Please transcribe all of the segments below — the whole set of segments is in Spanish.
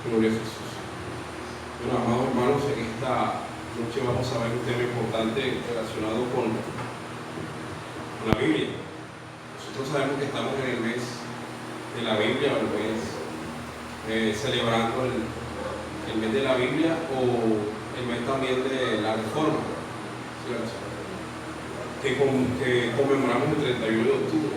Gloria a Jesús. Bueno, amados hermanos, en esta noche vamos a ver un tema importante relacionado con la Biblia. Nosotros sabemos que estamos en el mes de la Biblia, o el mes celebrando el mes de la Biblia, o el mes también de la Reforma, que conmemoramos el 31 de octubre.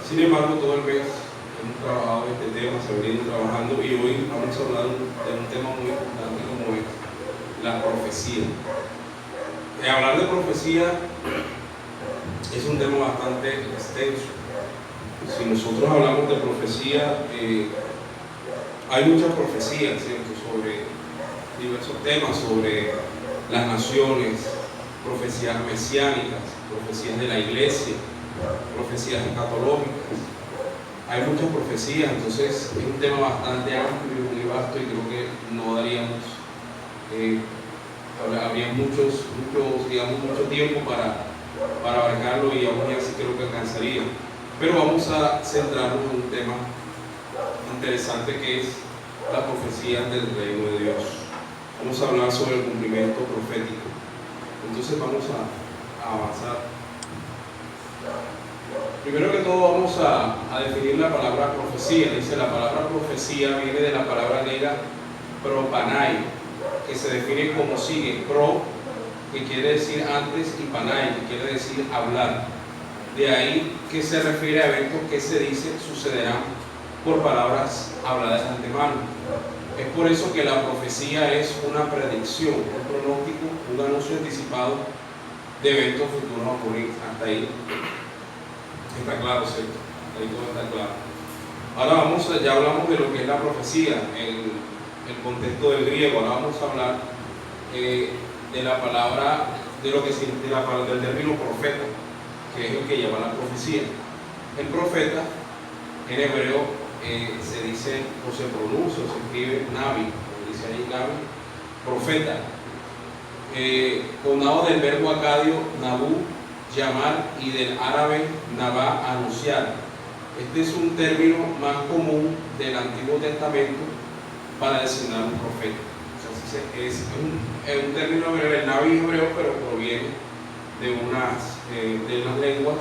Sin embargo, todo el mes hemos trabajado este tema, se ha venido trabajando, y hoy vamos a hablar de un tema muy importante como es la profecía. Hablar de profecía es un tema bastante extenso. Si nosotros hablamos de profecía, hay muchas profecías, ¿cierto?, sobre diversos temas, sobre las naciones, profecías mesiánicas, profecías de la iglesia, profecías escatológicas. Hay muchas profecías, entonces es un tema bastante amplio y vasto, y creo que no daríamos, habría mucho tiempo para abarcarlo, y aún así creo que alcanzaría. Pero vamos a centrarnos en un tema interesante, que es la profecía del reino de Dios. Vamos a hablar sobre el cumplimiento profético. Entonces vamos a avanzar. Primero que todo vamos a definir la palabra profecía. Dice, la palabra profecía viene de la palabra griega propanai, que se define como sigue: pro, que quiere decir antes, y panai, que quiere decir hablar. De ahí que se refiere a eventos que se dice sucederán por palabras habladas de antemano. Es por eso que la profecía es una predicción, un pronóstico, un anuncio anticipado de eventos futuros a ocurrir. Hasta ahí está claro, ¿cierto? Ahí todo está claro. Ahora ya hablamos de lo que es la profecía en el contexto del griego. Ahora vamos a hablar de la palabra, del término profeta, que es el que lleva la profecía. El profeta en hebreo se dice, o se pronuncia, o se escribe nabi, como dice ahí nabi, profeta, conado del verbo acadio nabú, llamar, y del árabe nabá, anunciar. Este es un término más común del Antiguo Testamento para designar un profeta. O sea, es un término hebreo, el nabi hebreo, pero proviene de unas lenguas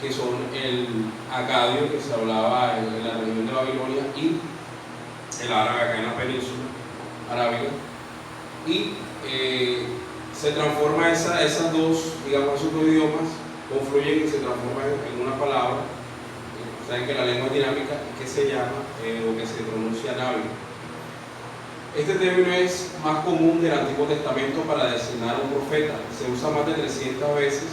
que son el acadio, que se hablaba en la región de Babilonia, y el árabe acá en la península arábiga, y se transforma esos dos idiomas, confluyen y se transforman en una palabra. Saben que la lengua es dinámica, que se llama, o que se pronuncia nabi. Este término es más común del Antiguo Testamento para designar a un profeta. Se usa más de 300 veces.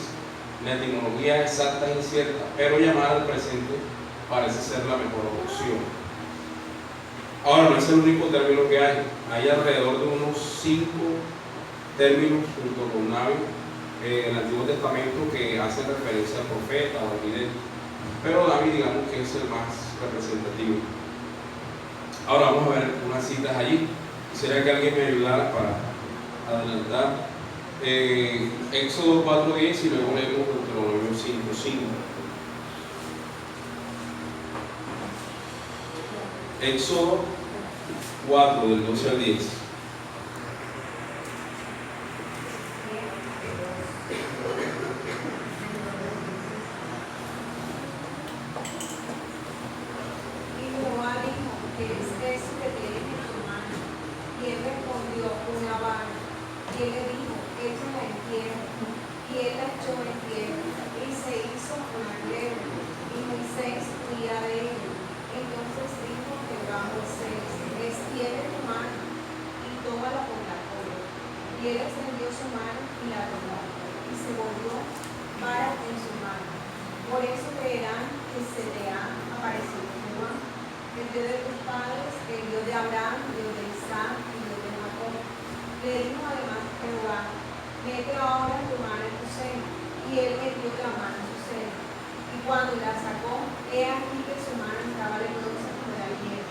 La etimología exacta es incierta, pero llamar al presente parece ser la mejor opción. Ahora, no es el único término que hay. Hay alrededor de unos 5 términos junto con nabi en el Antiguo Testamento que hacen referencia al profeta o al vidente, pero nabi, digamos que es el más representativo. Ahora vamos a ver unas citas allí. Quisiera que alguien me ayudara para adelantar. Éxodo 4:10, y luego leemos Deuteronomio 5:5. Éxodo 4, del 12 al 10. Y él extendió su mano y la tomó, y se volvió vara en su mano. Por eso creerán que se le ha aparecido Jehová, el Dios de tus padres, el Dios de Abraham, el Dios de Isaac y Dios de Jacob. Le dijo además Jehová: mete ahora tu mano en tu seno. Y él metió la mano en su seno. Y cuando la sacó, he aquí que su mano estaba leprosa como la hiel.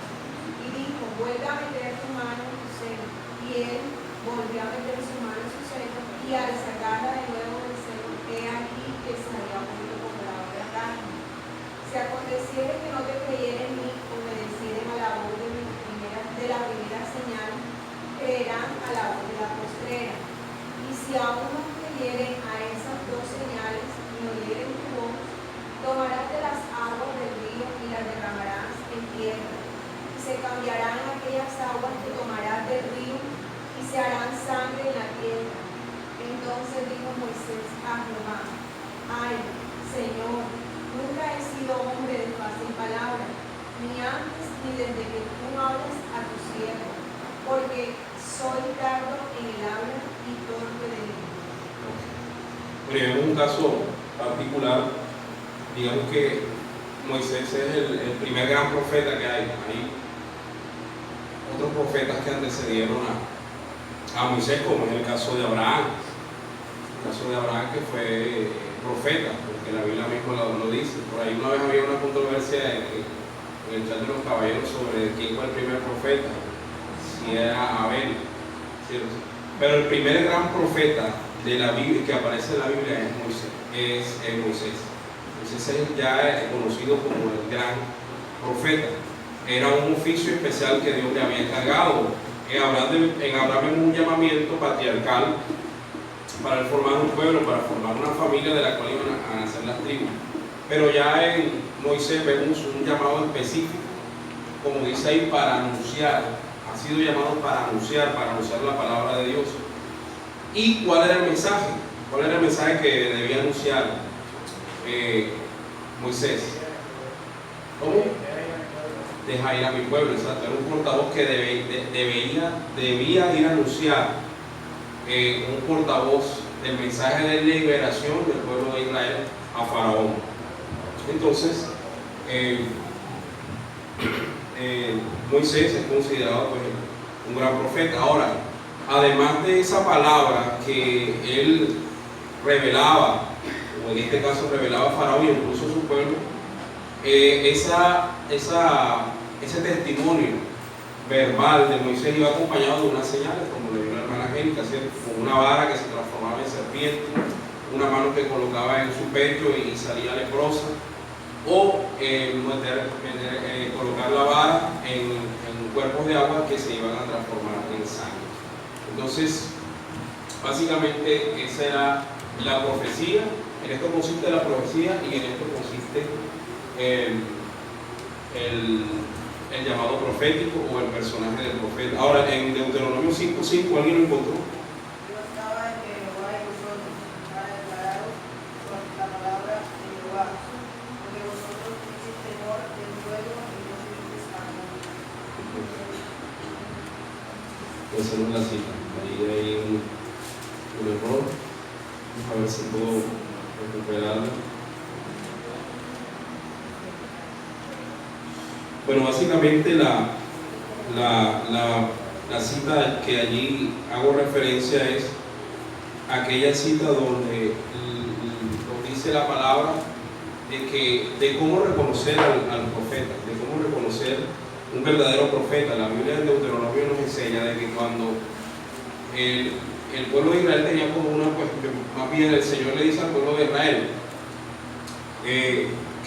Y dijo: vuelve a meter tu mano en tu seno. Y él volvió a meter su mano en su seno, y al sacarla de nuevo del seno, he aquí que se había vuelto como la otra carne. Si aconteciere que no te creyeren en mí, obedecieren a la voz de aquellas aguas que tomarás del río y se harán sangre en la tierra. Entonces dijo Moisés a Jehová: Ay, Señor, nunca he sido hombre de fácil palabra, ni antes ni desde que tú hablas a tu siervo, porque soy tardo en el habla y torpe de lengua. Bueno, en un caso particular, digamos que Moisés es el primer gran profeta que hay. Hay otros profetas que antecedieron a Moisés, como es el caso de Abraham. El caso de Abraham, que fue profeta, porque la Biblia misma lo dice. Por ahí una vez había una controversia en el chat de los caballeros sobre quién fue el primer profeta, si era Abel, ¿cierto? Pero el primer gran profeta de la Biblia que aparece en la Biblia es Moisés. Moisés es ya conocido como el gran profeta. Era un oficio especial que Dios le había encargado. En Abraham vemos un llamamiento patriarcal para formar un pueblo, para formar una familia de la cual iban a nacer las tribus. Pero ya en Moisés vemos un llamado específico, como dice ahí, para anunciar. Ha sido llamado para anunciar la palabra de Dios. ¿Y cuál era el mensaje? ¿Cuál era el mensaje que debía anunciar Moisés? ¿Cómo? Deja ir a mi pueblo, exacto. Era un portavoz que debía ir a anunciar, un portavoz del mensaje de liberación del pueblo de Israel a Faraón. Entonces, Moisés es considerado pues, un gran profeta. Ahora, además de esa palabra que él revelaba, o en este caso revelaba a Faraón y incluso a su pueblo, ese testimonio verbal de Moisés iba acompañado de unas señales, como le dio la hermana Angélica, con una vara que se transformaba en serpiente, una mano que colocaba en su pecho y salía leprosa, o colocar la vara en cuerpos de agua que se iban a transformar en sangre. Entonces, básicamente esa era la profecía. En esto consiste la profecía y en esto consiste el llamado profético o el personaje del profeta. Ahora, en Deuteronomio 5:5, ¿alguien lo encontró? Yo estaba en Jehová y vosotros, para declararos la palabra de Jehová, porque vosotros tuvisteis temor del fuego y no tuvisteis hambre. Esa no es la cita. Ahí hay un error. A ver si puedo recuperarlo. Bueno, básicamente la cita que allí hago referencia es aquella cita donde dice la palabra de cómo reconocer al profeta, de cómo reconocer un verdadero profeta. La Biblia en Deuteronomio nos enseña de que cuando el pueblo de Israel tenía como una cuestión, más bien el Señor le dice al pueblo de Israel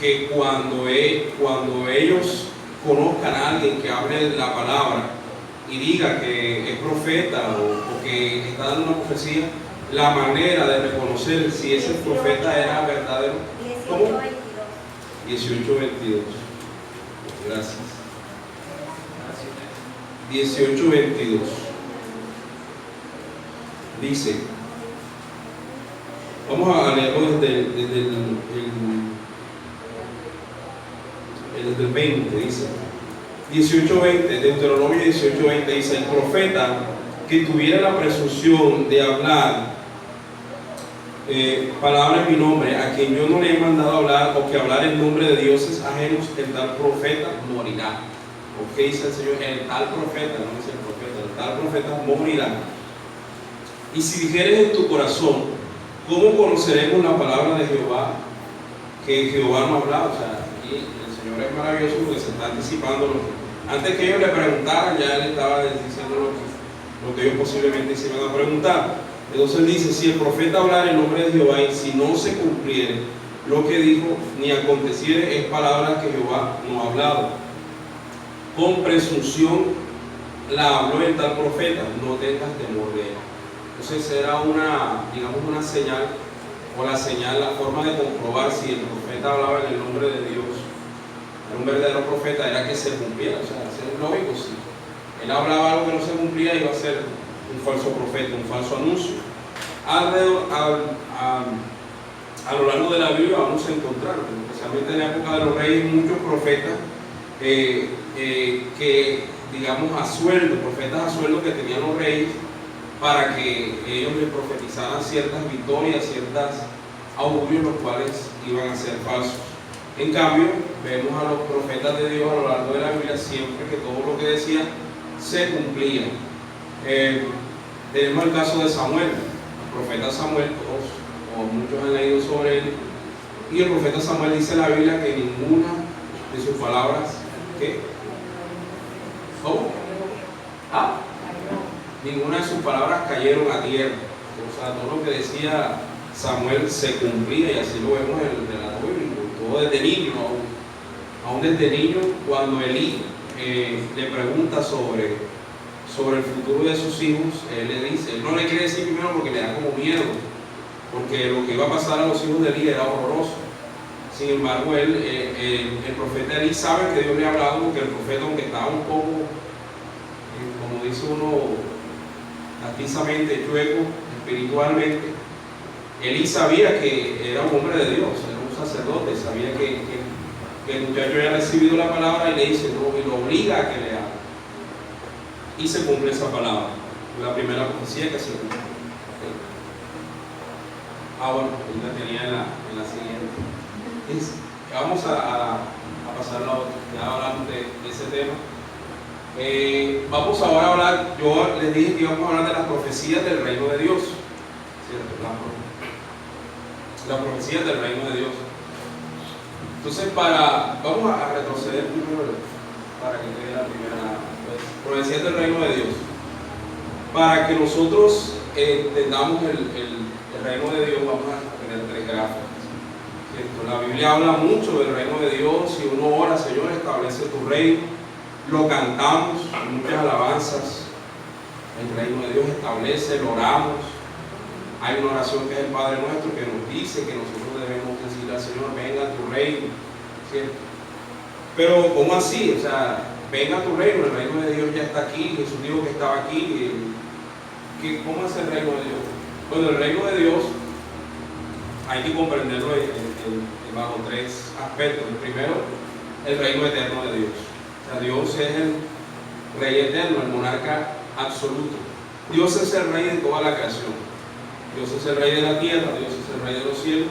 que cuando ellos conozcan a alguien que hable la palabra y diga que es profeta o que está dando una profecía, la manera de reconocer si ese profeta era verdadero. 18:22. Gracias. 18:22. Dice, vamos a leerlo desde el 20, dice 18:20, Deuteronomio 18:20 dice: el profeta que tuviera la presunción de hablar palabra en mi nombre, a quien yo no le he mandado hablar, o que hablar en nombre de dioses ajenos, el tal profeta morirá. ¿O qué dice el Señor? El tal profeta, no dice el profeta, el tal profeta morirá. Y si dijeres en tu corazón, ¿cómo conoceremos la palabra de Jehová? Que Jehová no ha hablado. O sea, aquí el Señor es maravilloso porque se está anticipando antes que ellos le preguntaran, ya Él estaba diciendo lo que ellos posiblemente se iban a preguntar. Entonces dice: si el profeta hablara en nombre de Jehová y si no se cumpliere lo que dijo, ni aconteciere, es palabra que Jehová no ha hablado. Con presunción la habló el tal profeta, no tengas temor de él. Entonces era una señal, o la forma de comprobar si el profeta hablaba en el nombre de Dios, era un verdadero profeta, era que se cumpliera. O sea, es lógico, sí. él hablaba algo que no se cumplía y iba a ser un falso profeta, un falso anuncio. A lo largo de la Biblia vamos a encontrar, especialmente en la época de los reyes, muchos profetas que, digamos, profetas a sueldo que tenían los reyes para que ellos les profetizaran ciertas victorias, ciertas augurios, los cuales iban a ser falsos. En cambio, vemos a los profetas de Dios a lo largo de la Biblia siempre que todo lo que decían se cumplía. Tenemos el caso de Samuel, el profeta Samuel, todos o muchos han leído sobre él, y el profeta Samuel dice en la Biblia que ninguna de sus palabras, ¿qué? ¿Cómo? ¿Ah? Ninguna de sus palabras cayeron a tierra. O sea, todo lo que decía Samuel se cumplía, y así lo vemos en el relato bíblico, todo desde niño, aún desde niño, cuando Elí le pregunta sobre el futuro de sus hijos, él le dice, él no le quiere decir primero porque le da como miedo, porque lo que iba a pasar a los hijos de Elí era horroroso. Sin embargo, el profeta Elí sabe que Dios le ha hablado, porque el profeta, aunque estaba un poco, como dice uno, latizamente chueco, espiritualmente, Elí sabía que era un hombre de Dios, era un sacerdote, sabía que el muchacho había recibido la palabra, y le dice, no, y lo obliga a que le haga. Y se cumple esa palabra, la primera profecía que se cumple. Bueno, la tenía en la siguiente. Vamos a pasar la otra, ya hablamos de ese tema. Vamos ahora a hablar, yo les dije que íbamos a hablar de las profecías del reino de Dios, ¿cierto? Las profecías del reino de Dios. Entonces, vamos a retroceder primero para que quede la primera, profecías del reino de Dios. Para que nosotros entendamos el reino de Dios, vamos a tener 3 gráficas. ¿Cierto? La Biblia habla mucho del reino de Dios, y uno ora, Señor, establece tu reino. Lo cantamos, muchas alabanzas. El reino de Dios establece, lo oramos. Hay una oración que es el Padre Nuestro, que nos dice que nosotros debemos decirle al Señor, venga tu reino, ¿cierto? Pero ¿cómo así? O sea, venga tu reino, el reino de Dios ya está aquí, Jesús dijo que estaba aquí. ¿Cómo es el reino de Dios? Bueno, el reino de Dios hay que comprenderlo bajo 3 aspectos. El primero, el reino eterno de Dios. O sea, Dios es el Rey eterno, el monarca absoluto. Dios es el Rey de toda la creación. Dios es el Rey de la tierra, Dios es el Rey de los cielos.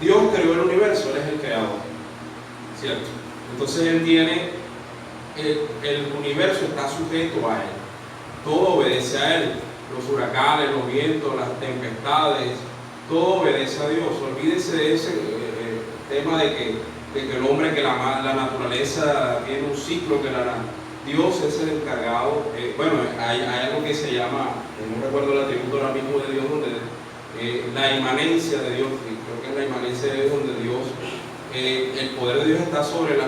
Dios creó el universo, Él es el creador, ¿cierto? Entonces Él tiene, el universo está sujeto a Él. Todo obedece a Él. Los huracanes, los vientos, las tempestades, todo obedece a Dios. Olvídese de ese tema de que el hombre, que la naturaleza tiene un ciclo, Dios es el encargado. Bueno, hay algo que se llama, no recuerdo el atributo ahora mismo de Dios, donde la inmanencia de Dios, creo que es la inmanencia de Dios, donde Dios, el poder de Dios está sobre la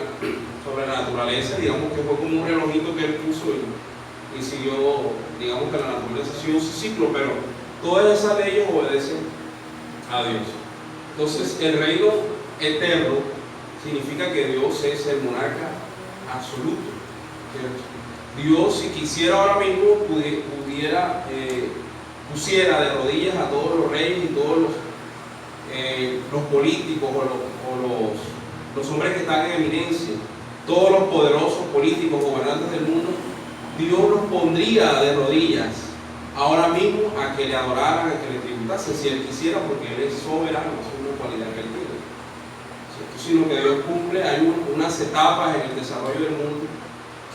naturaleza. Digamos que fue como un relojito que Él puso y siguió, digamos que la naturaleza siguió su ciclo, pero todas esas leyes obedecen a Dios. Entonces, el reino eterno significa que Dios es el monarca absoluto, ¿cierto? Dios, si quisiera ahora mismo, pusiera de rodillas a todos los reyes y todos los políticos o los hombres que están en eminencia, todos los poderosos políticos, gobernantes del mundo. Dios los pondría de rodillas ahora mismo a que le adoraran, a que le tributasen, si Él quisiera, porque Él es soberano, es una cualidad que Él tiene, ¿cierto? Sino que Dios cumple, hay unas etapas en el desarrollo del mundo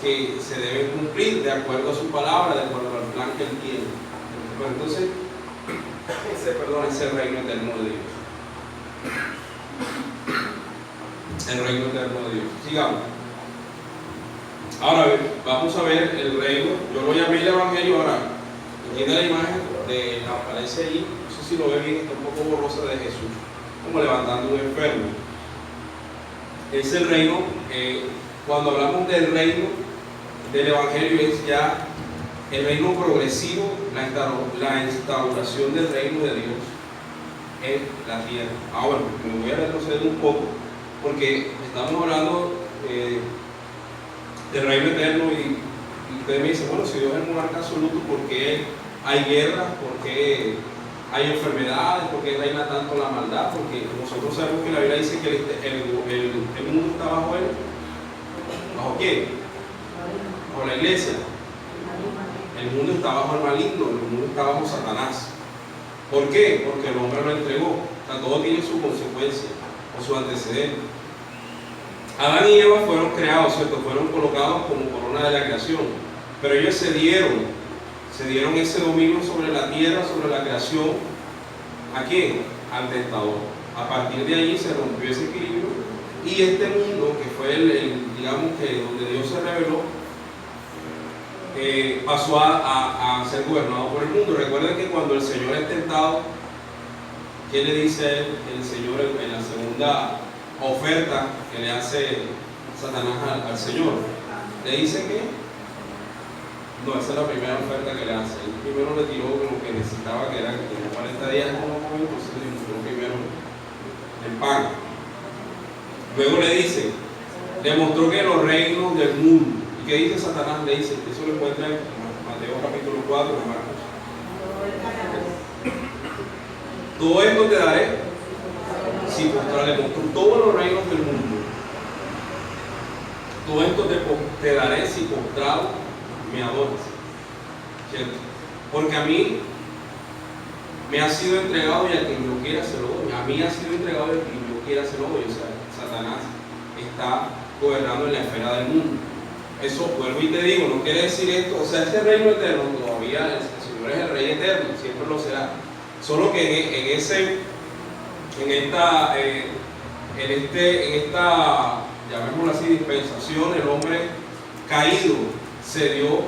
que se deben cumplir de acuerdo a su palabra, de acuerdo al plan que Él tiene. Bueno, entonces, ese es el reino eterno de Dios. El reino eterno de Dios. Sigamos. Ahora vamos a ver el reino. Yo lo llamé el Evangelio. Ahora, tiene la imagen aparece ahí, no sé si lo ven bien, está un poco borrosa, de Jesús como levantando un enfermo. Es el reino. Cuando hablamos del reino del Evangelio, es ya el reino progresivo, la instauración del reino de Dios en la tierra. Ahora, me voy a retroceder un poco, porque estamos hablando del reino eterno, y Y ustedes me dicen, bueno, si Dios es el monarca absoluto, ¿por qué hay guerras? ¿Por qué hay enfermedades? ¿Por qué reina tanto la maldad? Porque nosotros sabemos que la Biblia dice que el mundo está bajo él. ¿Bajo quién? Bajo la iglesia. El mundo está bajo el maligno, el mundo está bajo Satanás. ¿Por qué? Porque el hombre lo entregó. O sea, todo tiene su consecuencia o su antecedente. Adán y Eva fueron creados, ¿cierto? Fueron colocados como corona de la creación. Pero ellos se dieron ese dominio sobre la tierra, sobre la creación. ¿A quién? Al tentador. A partir de ahí se rompió ese equilibrio. Y este mundo, que fue digamos que donde Dios se reveló, pasó a ser gobernado por el mundo. Recuerden que cuando el Señor es tentado, ¿qué le dice el Señor en la segunda oferta que le hace Satanás al Señor? Le dice que no, esa es la primera oferta que le hace. Él primero le tiró lo que necesitaba, que era que tenía 40 días como comer, entonces le mostró primero el pan. Luego le dice, le mostró que los reinos del mundo. ¿Y qué dice Satanás? Le dice, eso lo encuentra en Mateo capítulo 4, Marcos. Todo esto te daré si postraré. Le mostró todos los reinos del mundo. Todo esto te daré si postrado me adoras. ¿Cierto? Porque a mí me ha sido entregado y a quien yo quiera se lo doy. A mí ha sido entregado y a quien yo quiera se lo doy. O sea, Satanás está gobernando en la esfera del mundo. Eso, vuelvo y te digo, no quiere decir esto, o sea, este reino eterno todavía, el Señor es el Rey eterno, siempre lo será. Solo que en esta, llamémoslo así, dispensación, el hombre caído se dio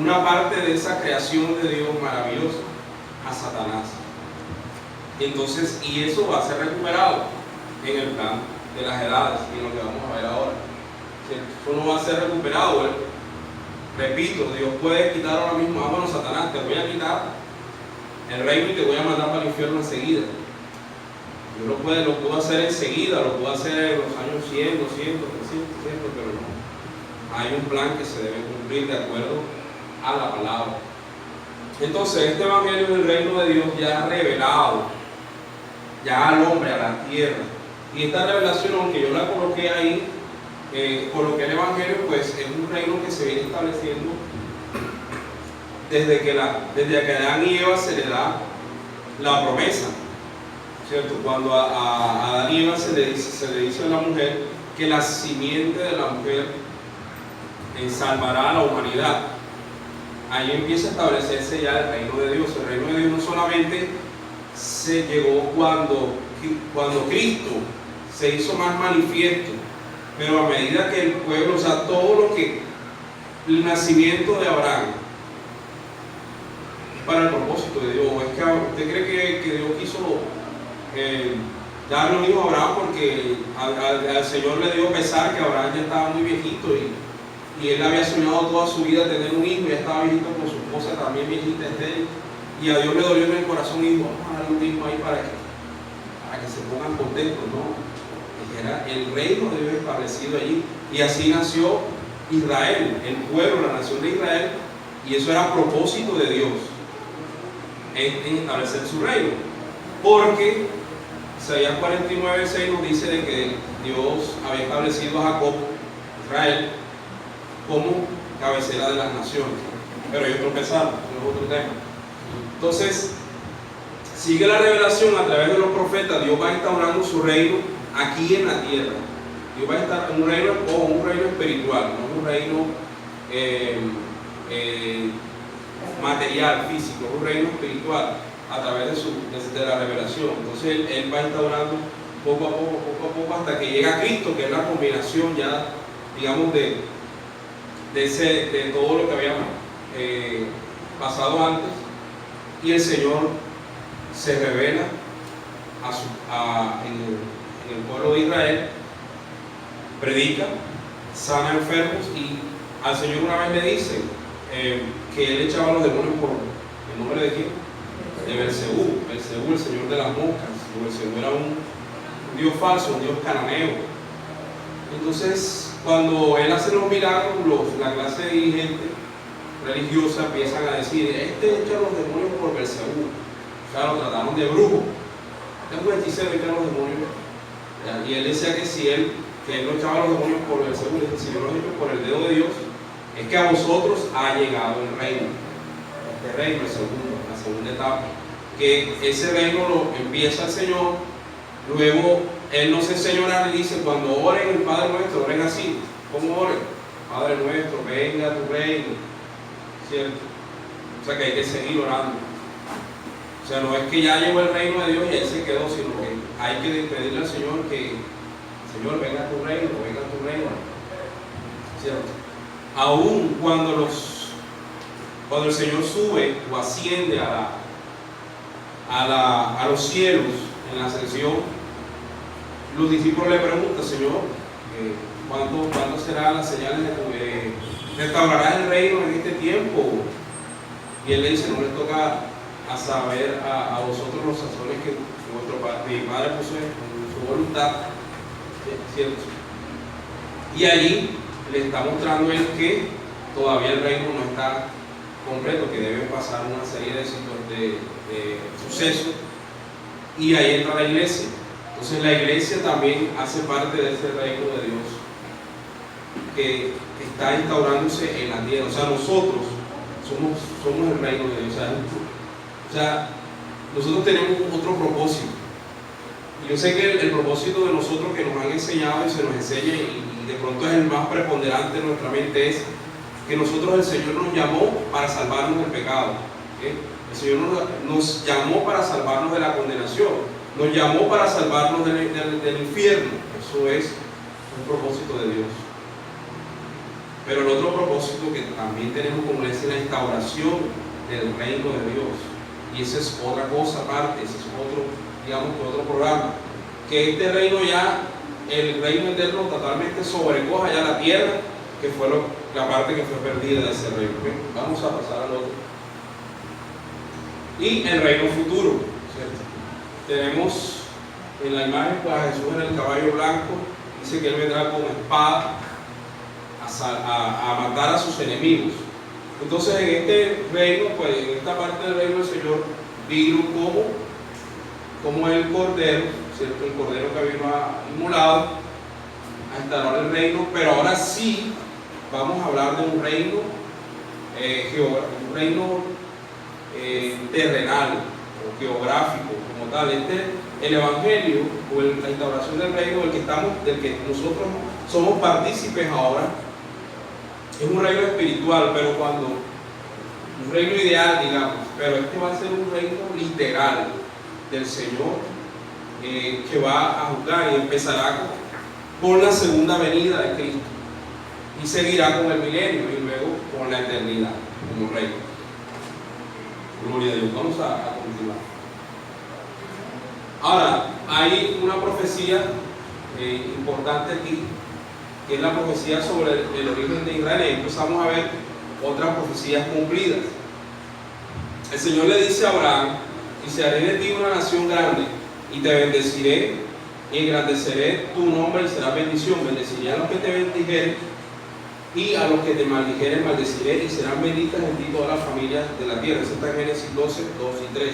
una parte de esa creación de Dios maravillosa a Satanás. Entonces, y eso va a ser recuperado en el plan de las edades, y en lo que vamos a ver ahora. Eso no va a ser recuperado. Repito, Dios puede quitar ahora mismo, bueno, Satanás, te voy a quitar el reino y te voy a mandar para el infierno enseguida. Dios lo puedo hacer enseguida, lo puedo hacer en los años 100, 200, 300, pero no. Hay un plan que se debe cumplir de acuerdo a la palabra. Entonces, este evangelio del reino de Dios ya ha revelado ya al hombre, a la tierra. Y esta revelación, aunque yo la coloqué ahí, coloqué el evangelio, pues es un reino que se viene estableciendo desde que a Adán y Eva se le da la promesa, ¿cierto? Cuando a Adán y Eva se le dice a la mujer que la simiente de la mujer salvará a la humanidad. Ahí empieza a establecerse ya el reino de Dios. El reino de Dios no solamente se llegó cuando Cristo se hizo más manifiesto, pero a medida que el pueblo, o sea, todo lo que el nacimiento de Abraham para el propósito de Dios. Es que usted cree que Dios quiso darle un hijo a Abraham porque al Señor le dio pesar que Abraham ya estaba muy viejito y él había soñado toda su vida tener un hijo, y ya estaba viejito con su esposa también viejita, y a Dios le dolió en el corazón y dijo, vamos a darle un hijo ahí para que se pongan contentos, ¿no? Era el reino de Dios establecido allí, y así nació Israel, el pueblo, la nación de Israel, y eso era propósito de Dios en establecer su reino, porque Isaías 49:6 nos dice de que Dios había establecido a Jacob, Israel, como cabecera de las naciones. Pero ellos tropezaron, eso es otro tema. Entonces, sigue la revelación a través de los profetas. Dios va instaurando su reino aquí en la tierra. Dios va a estar en un reino espiritual, no un reino material, físico, un reino espiritual a través de la revelación. Entonces él va instaurando poco a poco hasta que llega Cristo, que es la combinación ya, digamos, de todo lo que había pasado antes, y el Señor se revela en el pueblo de Israel, predica, sana enfermos, y al Señor una vez le dice que él echaba a los demonios por el nombre de quién, de Belcebú, el señor de las moscas. Belcebú era un dios falso, un dios cananeo. Entonces, cuando él hace los milagros, la clase de dirigente religiosa empiezan a decir, este echa los demonios por Belcebú. O sea, lo trataron de brujo. Este es un hechicero, echa los demonios. Y él decía que si él no echaba los demonios por Belcebú, si yo los echo por el dedo de Dios, es que a vosotros ha llegado el reino. Este reino, la segunda etapa. Que ese reino lo empieza el Señor, luego Él nos enseña a orar y dice, cuando oren el Padre Nuestro, oren así. ¿Cómo oren? Padre Nuestro, venga a tu reino. ¿Cierto? O sea que hay que seguir orando. O sea, no es que ya llegó el reino de Dios y Él se quedó, sino que hay que pedirle al Señor que, Señor, venga a tu reino, venga a tu reino. ¿Cierto? Aún cuando el Señor sube o asciende a los cielos en la ascensión, los discípulos le preguntan, Señor, ¿cuándo serán las señales de tu restaurarás el reino en este tiempo? Y Él le dice, no les toca a saber a vosotros los sazones que mi Padre puso en su voluntad, ¿cierto? Y allí le está mostrando Él que todavía el reino no está completo, que deben pasar una serie de sucesos, y ahí entra la iglesia. Entonces la iglesia también hace parte de ese reino de Dios que está instaurándose en la tierra. O sea, nosotros somos el reino de Dios. O sea, nosotros tenemos otro propósito. Y yo sé que el propósito de nosotros que nos han enseñado y se nos enseña, y de pronto es el más preponderante en nuestra mente, es que nosotros, el Señor nos llamó para salvarnos del pecado. ¿Okay? El Señor nos llamó para salvarnos de la condenación, nos llamó para salvarnos del infierno. Eso es un propósito de Dios. Pero el otro propósito que también tenemos como es la instauración del reino de Dios. Y esa es otra cosa aparte, ese es otro programa. Que este reino ya, el reino eterno totalmente sobrecoja ya la tierra, que fue la parte que fue perdida de ese reino. ¿Okay? Vamos a pasar al otro. Y el reino futuro, ¿cierto? Tenemos en la imagen pues, a Jesús en el caballo blanco. Dice que Él vendrá con espada a matar a sus enemigos. Entonces en este reino, pues en esta parte del reino del Señor, vino como el Cordero, ¿cierto? El Cordero que vino inmolado a instalar el reino, pero ahora sí vamos a hablar de un reino terrenal o geográfico como tal. El Evangelio o la instauración del reino del que nosotros somos partícipes ahora, es un reino espiritual, pero un reino ideal, digamos, pero este va a ser un reino literal del Señor, que va a juzgar y empezará con la segunda venida de Cristo y seguirá con el milenio y luego con la eternidad como reino. Gloria a Dios. Vamos a continuar. Ahora, hay una profecía importante aquí, que es la profecía sobre el origen de Israel. Y empezamos a ver otras profecías cumplidas. El Señor le dice a Abraham: dice, haré de ti una nación grande, y te bendeciré, y engrandeceré tu nombre, y será bendición. Bendeciré a los que te bendijeren, y a los que te maldijeren maldeciré, y serán benditas en ti todas las familias de la tierra. Eso está en Génesis 12, 2 y 3.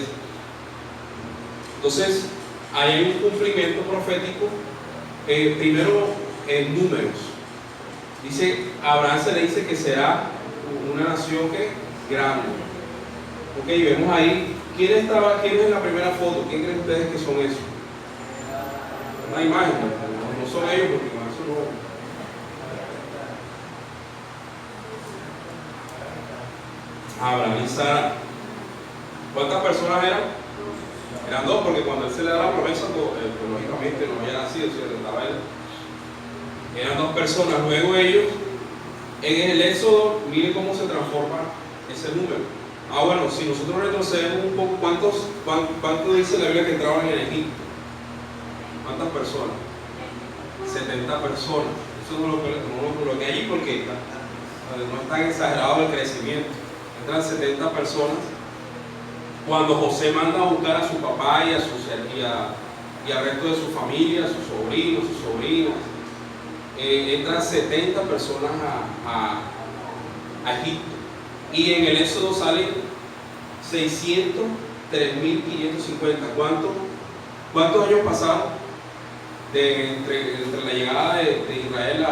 Entonces, hay un cumplimiento profético, primero en números. Dice, a Abraham se le dice que será una nación que grande. Ok, vemos ahí, ¿quién es en la primera foto? ¿Quién creen ustedes que son esos? Una imagen, no son ellos, porque con eso no. Abraham y Sara. ¿Cuántas personas eran? Eran dos, porque cuando él se le da la promesa, pues, lógicamente no había nacido, ¿cierto? Estaba él. Eran dos personas. Luego ellos, en el Éxodo, miren cómo se transforma ese número. Bueno, si nosotros retrocedemos un poco, ¿cuánto dice la Biblia que entraban en Egipto? ¿Cuántas personas? 70 personas. Eso no lo coloqué allí porque no es tan exagerado el crecimiento. Entran 70 personas. Cuando José manda a buscar a su papá y al resto de su familia, a sus sobrinos, sus sobrinas, entran 70 personas a Egipto. Y en el Éxodo salen 603.550. ¿Cuántos años pasaron entre la llegada de Israel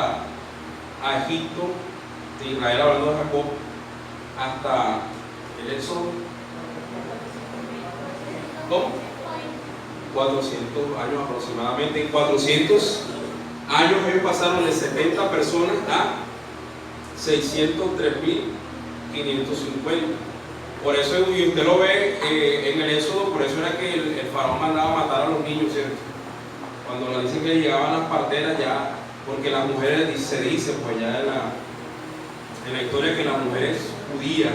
a Egipto, de Israel hablando de Jacob, hasta el Éxodo? ¿Cómo? 400 años aproximadamente. En 400 años ellos pasaron de 70 personas a 603.550. Por eso, y usted lo ve en el Éxodo, por eso era que el faraón mandaba matar a los niños, ¿cierto? Cuando le dicen que llegaban las parteras, ya, porque las mujeres, se dice pues ya en la historia, que las mujeres judías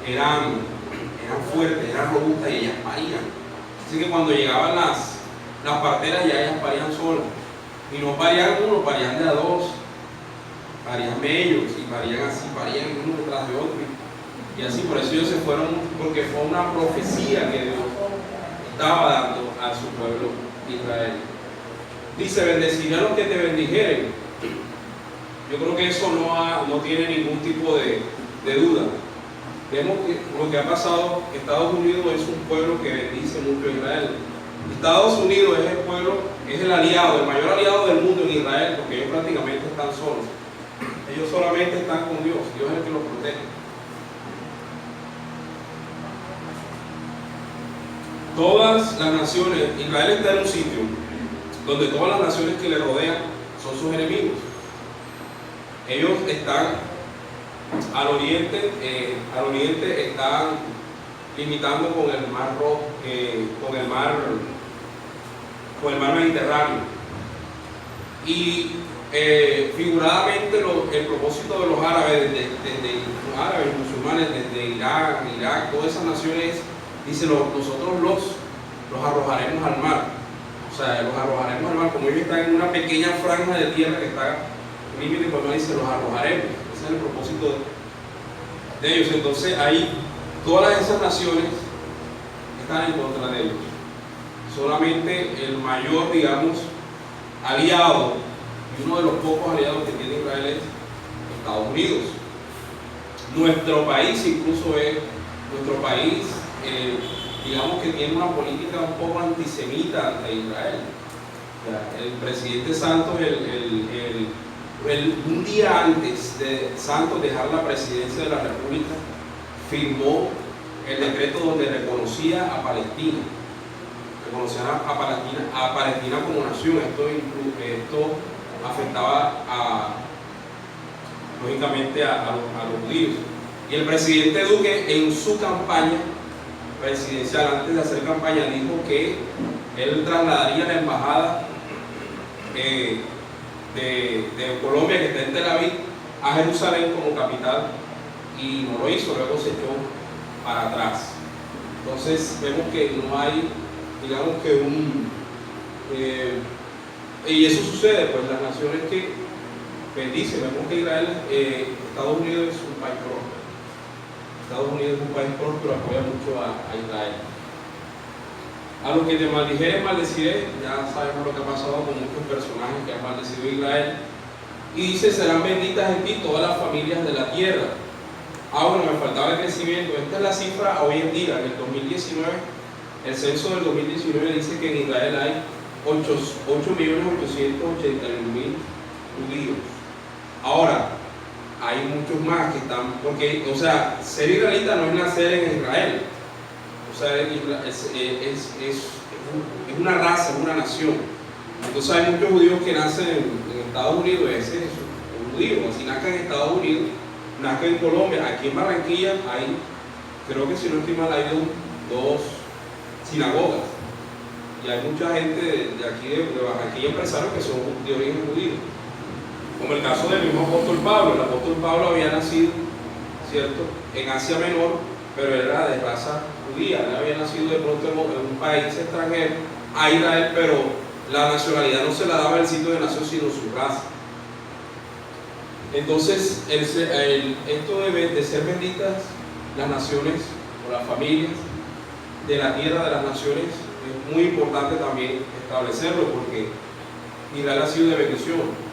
eran fuertes, eran robustas y ellas parían. Así que cuando llegaban las parteras, ya ellas parían solas. Y no parían uno, parían de a dos, parían mellos, y parían así, parían uno detrás de otro. Y así, por eso ellos se fueron, porque fue una profecía que Dios estaba dando a su pueblo Israel. Dice: bendeciré a los que te bendijeren. Yo creo que eso no tiene ningún tipo de duda. Vemos que lo que ha pasado, Estados Unidos es un pueblo que bendice mucho a Israel. Estados Unidos es el pueblo, es el aliado, el mayor aliado del mundo en Israel, porque ellos prácticamente están solos. Ellos solamente están con Dios. Dios es el que los protege. Todas las naciones, Israel está en un sitio donde todas las naciones que le rodean son sus enemigos. Ellos están al oriente están limitando con el mar Rojo, con el mar Mediterráneo. Y figuradamente el propósito de los árabes, desde los árabes, los musulmanes, desde Irán, Irak, todas esas naciones, dice: nosotros los arrojaremos al mar. O sea, los arrojaremos al mar. Como ellos están en una pequeña franja de tierra que está límite con el mar, dice: los arrojaremos. Ese es el propósito de ellos. Entonces ahí todas esas naciones están en contra de ellos. Solamente el mayor, digamos, aliado, y uno de los pocos aliados que tiene Israel, es Estados Unidos. Nuestro país incluso es, digamos que tiene una política un poco antisemita ante Israel. El presidente Santos, un día antes de Santos dejar la presidencia de la República, firmó el decreto donde reconocía a Palestina. A Palestina como nación. Esto afectaba lógicamente a los judíos. Y el presidente Duque, en su campaña presidencial, antes de hacer campaña, dijo que él trasladaría la embajada de Colombia, que está en Tel Aviv, a Jerusalén como capital, y no lo hizo. Luego se echó para atrás. Entonces vemos que no hay, digamos que y eso sucede, pues las naciones que bendicen. Vemos que Israel, Estados Unidos es un país próspero. Estados Unidos es un país próspero, apoya mucho a Israel. A los que te maldijeren, maldeciré. Ya sabemos lo que ha pasado con muchos personajes que han maldecido a Israel. Y dice: serán benditas en ti todas las familias de la tierra. Bueno, me faltaba el crecimiento. Esta es la cifra hoy en día. En el 2019, el censo del 2019 dice que en Israel hay 8.881.000 judíos. Ahora, hay muchos más que están, porque, o sea, ser israelita no es nacer en Israel. O sea, es una raza, es una nación. Entonces hay muchos judíos que nacen en Estados Unidos. Ese es un judío. Así nazca en Estados Unidos, nazca en Colombia. Aquí en Barranquilla hay, creo que si no estoy mal, hay dos sinagogas. Y hay mucha gente de aquí de Barranquilla, empresarios, que son de origen judío. Como el caso del mismo apóstol Pablo. El apóstol Pablo había nacido, ¿cierto?, en Asia Menor, pero era de raza judía. Él había nacido de pronto en un país extranjero, a Israel, pero la nacionalidad no se la daba el sitio de nación, sino su raza. Entonces, esto de ser benditas las naciones o las familias de la tierra de las naciones es muy importante también establecerlo, porque Israel ha sido de bendición.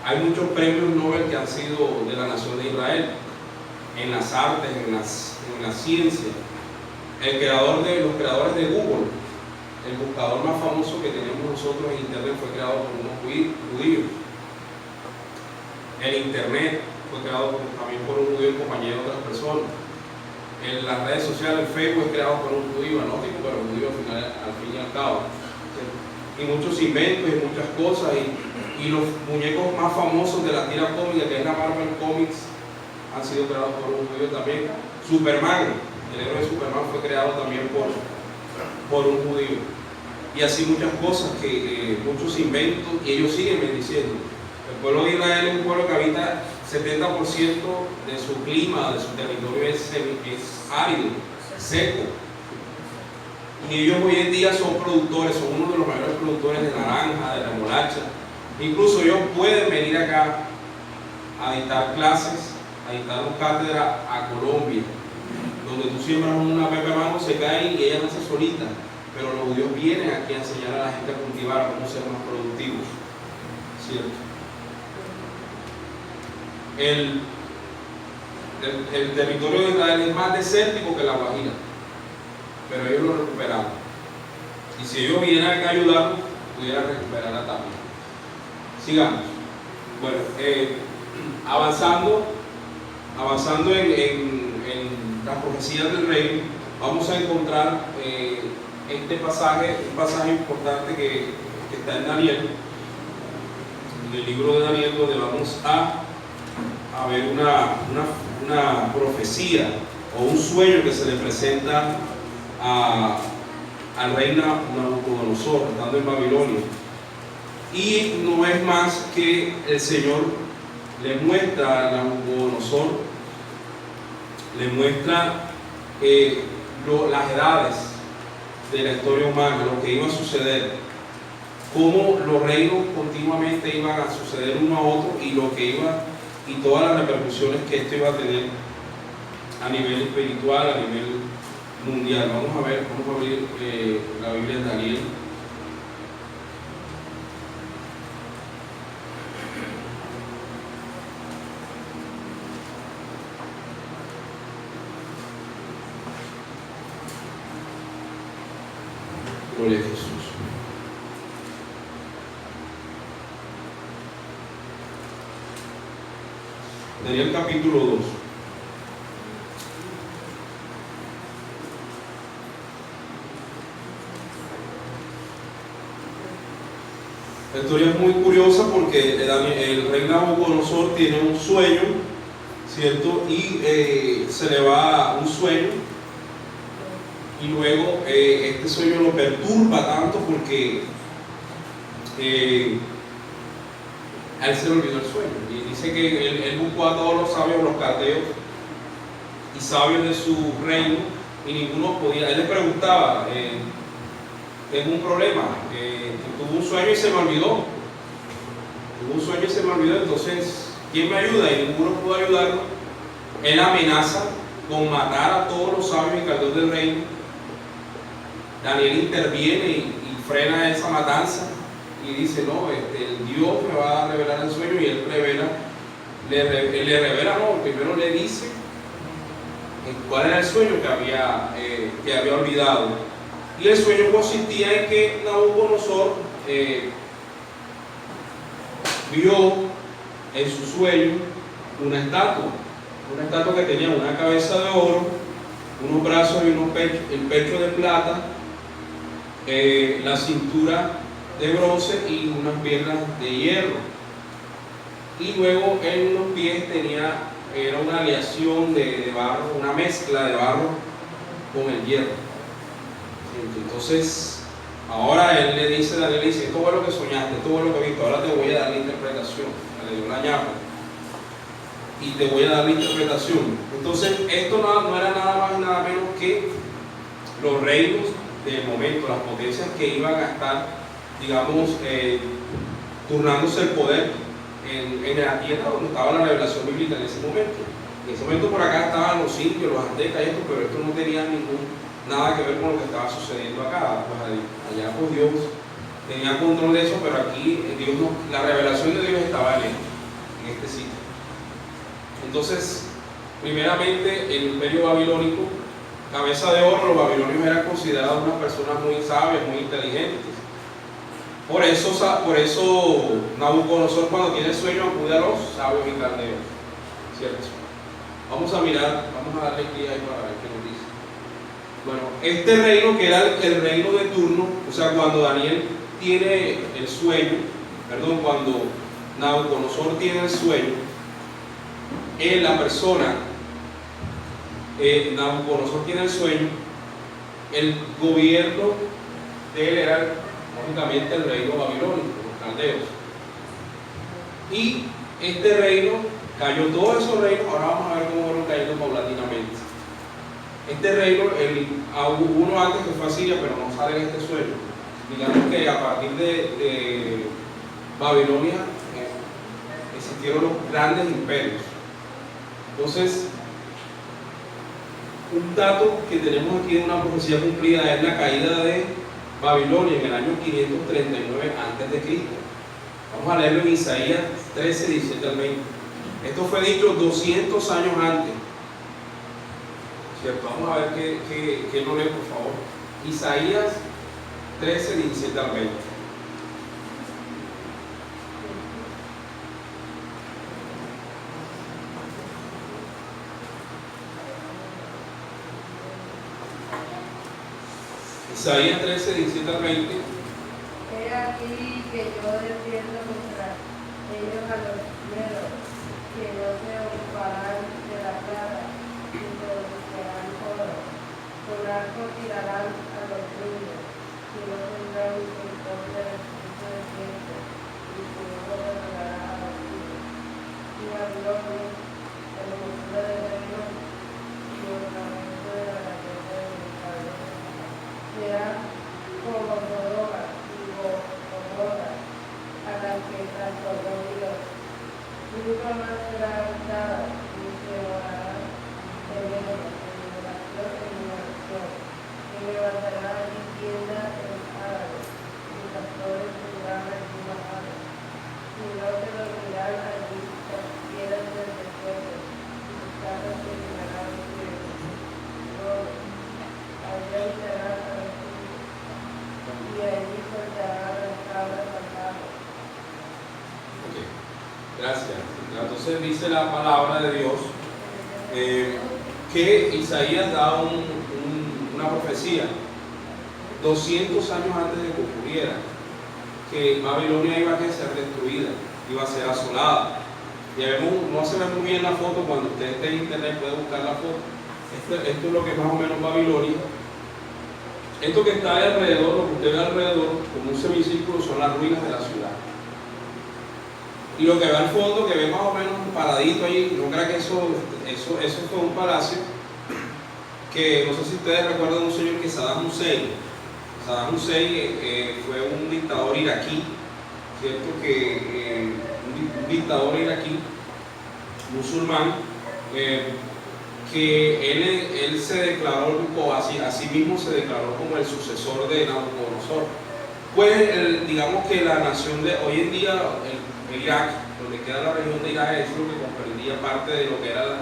Hay muchos premios Nobel que han sido de la nación de Israel. en las artes, en la ciencia. Los creadores de Google, el buscador más famoso que tenemos nosotros en Internet, fue creado por unos judíos. El Internet fue creado también por un judío en compañía de otras personas. En las redes sociales, el Facebook es creado por un judío anónimo, pero un judío al fin y al cabo. Y muchos inventos y muchas cosas, y los muñecos más famosos de la tira cómica, que es la Marvel Comics, han sido creados por un judío también. Superman, el héroe de Superman, fue creado también por un judío. Y así muchas cosas, muchos inventos, y ellos siguen bendiciendo. El pueblo de Israel es un pueblo que habita 70% de su clima, de su territorio es árido, seco. Y ellos hoy en día son productores, son uno de los mayores productores de naranja, de remolacha. Incluso ellos pueden venir acá a dictar clases, a dictar cátedra a Colombia, donde tú siembras una pepa mano, se cae y ella nace solita. Pero los judíos vienen aquí a enseñar a la gente a cultivar, a cómo ser más productivos. ¿Cierto? El territorio de Israel es más desértico que la Guajira, pero ellos lo recuperaron. Y si ellos vienen acá a ayudarnos, pudieran recuperarla también. Sigamos. Bueno, avanzando en las profecías del reino, vamos a encontrar este pasaje, un pasaje importante que está en Daniel, en el libro de Daniel, donde vamos a ver una profecía o un sueño que se le presenta al rey Nabucodonosor, estando en Babilonia. Y no es más que el Señor le muestra a Nabucodonosor, le muestra las edades de la historia humana, lo que iba a suceder, cómo los reinos continuamente iban a suceder uno a otro y todas las repercusiones que esto iba a tener a nivel espiritual, a nivel mundial. Vamos a abrir la Biblia de Daniel. Gloria a Jesús. Daniel capítulo 2. La historia es muy curiosa porque el rey Nabucodonosor tiene un sueño, ¿cierto? Y se le va un sueño. Y luego este sueño lo perturba tanto porque a él se le olvidó el sueño. Y dice que él buscó a todos los sabios, los caldeos y sabios de su reino, y ninguno podía. Él le preguntaba, tengo un problema, tuve un sueño y se me olvidó. Entonces, ¿quién me ayuda? Y ninguno pudo ayudarlo. Él amenaza con matar a todos los sabios y caldeos del reino. Daniel interviene y frena esa matanza y dice, no, el Dios me va a revelar el sueño, y él le revela, primero le dice cuál era el sueño que había olvidado. Y el sueño consistía en que Nabucodonosor vio en su sueño una estatua que tenía una cabeza de oro, unos brazos y el pecho de plata, la cintura de bronce y unas piernas de hierro. Y luego en los pies era una aleación de barro, una mezcla de barro con el hierro. Entonces, ahora él le dice, Daniel le dice, esto fue lo que soñaste, esto fue lo que viste, ahora te voy a dar la interpretación. Le dio la llave y te voy a dar la interpretación. Entonces, esto no era nada más y nada menos que los reinos del momento, las potencias que iban a estar, digamos, turnándose el poder en la tierra donde estaba la revelación bíblica en ese momento. En ese momento por acá estaban los indios, los aztecas y esto, pero esto no tenía nada que ver con lo que estaba sucediendo acá. Pues allá pues Dios tenía control de eso, pero aquí la revelación de Dios estaba en este sitio. Entonces, primeramente el imperio babilónico, cabeza de oro. Los babilonios eran considerados unas personas muy sabias, muy inteligentes. Por eso Nabucodonosor, cuando tiene el sueño, acude a los sabios y caldeos, ¿cierto? Vamos a darle clic ahí para ver qué nos dice. Bueno, este reino, que era el reino de turno, o sea, cuando Daniel tiene el sueño, cuando Nabucodonosor tiene el sueño, Nabucodonosor tiene el sueño, el gobierno de él era lógicamente el reino babilónico, los caldeos. Y este reino cayó, todos esos reinos, ahora vamos a ver cómo fueron cayendo paulatinamente. Este reino, hubo uno antes que fue Asiria, pero no sale en este sueño. Digamos que a partir de Babilonia existieron los grandes imperios. Entonces, un dato que tenemos aquí de una profecía cumplida es la caída de Babilonia en el año 539 a.C. Vamos a leerlo en Isaías 13, 17 al 20. Esto fue dicho 200 años antes, ¿cierto? Vamos a ver qué lo lee, por favor. Isaías 13, 17 al 20. Isaías 13, 17 al 20. He aquí que yo defiendo contra ellos a los medos, que no se ocuparán de la plata, ni producirán oro. Con arco tirarán a los niños, y no tendrán misericordia del fruto del vientre, y su ojo revelará a los hijos. Y Babilonia, hermosura del reino, y ornamento de la grandeza de mis padres, será como Sodoma y Gomorra, a la que transformó Dios. Nunca más será habitada, ni se orará de menos, en inundación en inundación. Y levantará allí tienda en árabes, y pastores tendrán allí majadas. Y no se dormirán allí las piedras del desierto, y sus casas se llenarán de oro. Allí habitarán a los hijos, y allí soltarán las cabras al campo. Okay. Gracias. Entonces dice la palabra de Dios que Isaías da una profecía 200 años antes de que ocurriera, que Babilonia iba a ser destruida, iba a ser asolada. Ya vemos, no se ve muy bien la foto, cuando usted esté en internet puede buscar la foto. Esto es lo que es más o menos Babilonia. Esto que está alrededor, lo que usted ve alrededor, como un semicírculo, son las ruinas de la ciudad. Y lo que ve al fondo, que ve más o menos paradito ahí, no crea que eso fue un palacio, que no sé si ustedes recuerdan un señor que Saddam Hussein. Saddam Hussein fue un dictador iraquí, ¿cierto? Un dictador iraquí, musulmán, que él se declaró, a sí mismo se declaró como el sucesor de Nabucodonosor. Pues digamos que la nación de hoy en día, el Irak, donde queda la región de Irak, es lo que comprendía parte de lo que era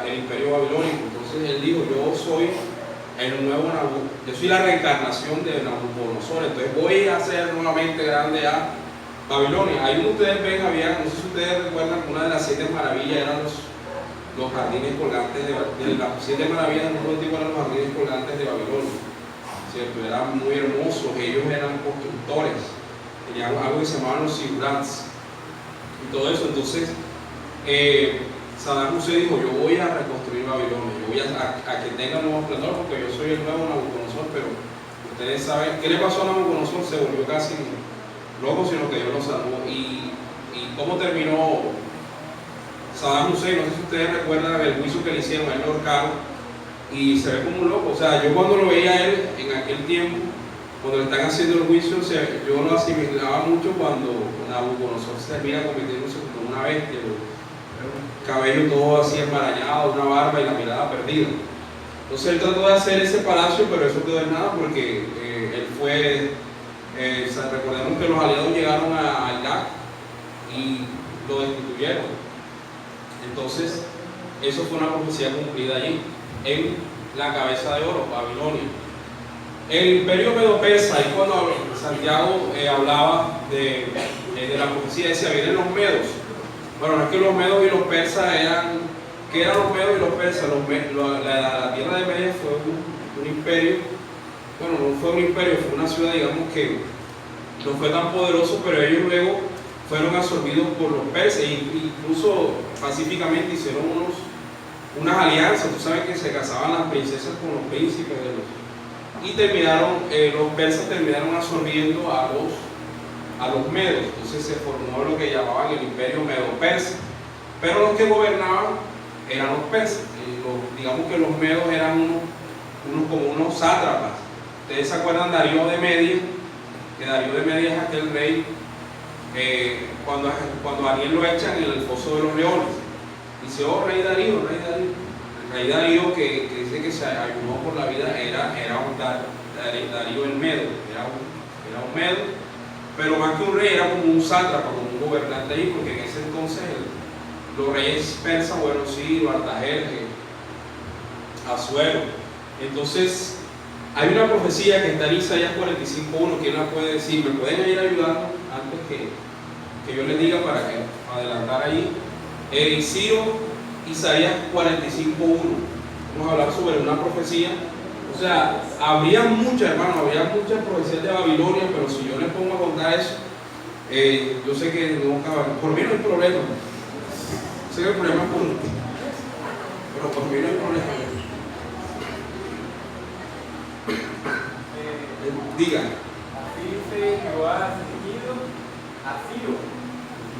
el imperio babilónico. Entonces él dijo: yo soy el nuevo Nabucodonosor, yo soy la reencarnación de Nabucodonosor, entonces voy a hacer nuevamente grande a Babilonia. Ahí donde ustedes ven, no sé si ustedes recuerdan que una de las 7 maravillas eran los jardines colgantes de las 7 maravillas del mundo antiguo eran los jardines colgantes de Babilonia, ¿cierto? Eran muy hermosos, ellos eran constructores, tenían algo que se llamaban los zigurats y todo eso. Entonces Saddam Hussein dijo: yo voy a reconstruir Babilonia, yo voy a que tenga nuevo esplendor, porque yo soy el nuevo Nabucodonosor. Pero ustedes saben qué le pasó a Nabucodonosor, se volvió casi loco, sino que Dios lo salvó. ¿Y cómo terminó Saddam Hussein? No sé si ustedes recuerdan el juicio que le hicieron, a él lo ahorcaron y se ve como un loco. O sea, yo cuando lo veía a él en aquel tiempo, cuando le están haciendo el juicio, yo lo asimilaba mucho cuando Nabucodonosor se termina convirtiéndose como una bestia, el cabello todo así enmarañado, una barba y la mirada perdida. Entonces él trató de hacer ese palacio, pero eso quedó en nada, porque él fue, recordemos que los aliados llegaron a Irak y lo destituyeron. Entonces eso fue una profecía cumplida allí, en la cabeza de oro, Babilonia. El imperio medo-persa, ahí cuando Santiago hablaba de la profecía, decía, vienen los medos. Bueno, no es que los medos y los persas ¿qué eran los medos y los persas? La tierra de Media fue un imperio, bueno, no fue un imperio, fue una ciudad, digamos, que no fue tan poderoso, pero ellos luego fueron absorbidos por los persas, e incluso pacíficamente hicieron unas alianzas. Tú sabes que se casaban las princesas con los príncipes y los persas terminaron absorbiendo a los medos. Entonces se formó lo que llamaban el imperio medo-persa, pero los que gobernaban eran los persas. Digamos que los medos eran como unos sátrapas. Ustedes se acuerdan de Darío de Media, que Darío de Media es aquel rey cuando a Daniel lo echan en el foso de los leones. Dice, oh rey Darío, rey Darío. El rey Darío que dice que se ayunó por la vida era Darío el Medo, era un medo, pero más que un rey era como un sátrapa, como un gobernante ahí, porque en ese entonces los reyes persas, bueno, Ciro, Artajerjes, Asuero. Entonces hay una profecía que está en Isaías 45:1. ¿Quién la puede decir? ¿Me pueden ir ayudando antes que yo les diga para que adelantar ahí? Ciro, Isaías 45:1. Vamos a hablar sobre una profecía. O sea, habría muchas profecías de Babilonia, pero si yo les pongo a contar eso, yo sé que no acaba. Por mí no hay problema. Sé que el problema es por mí, pero por mí no hay problema. Diga. Así dice Jehová seguido a Ciro,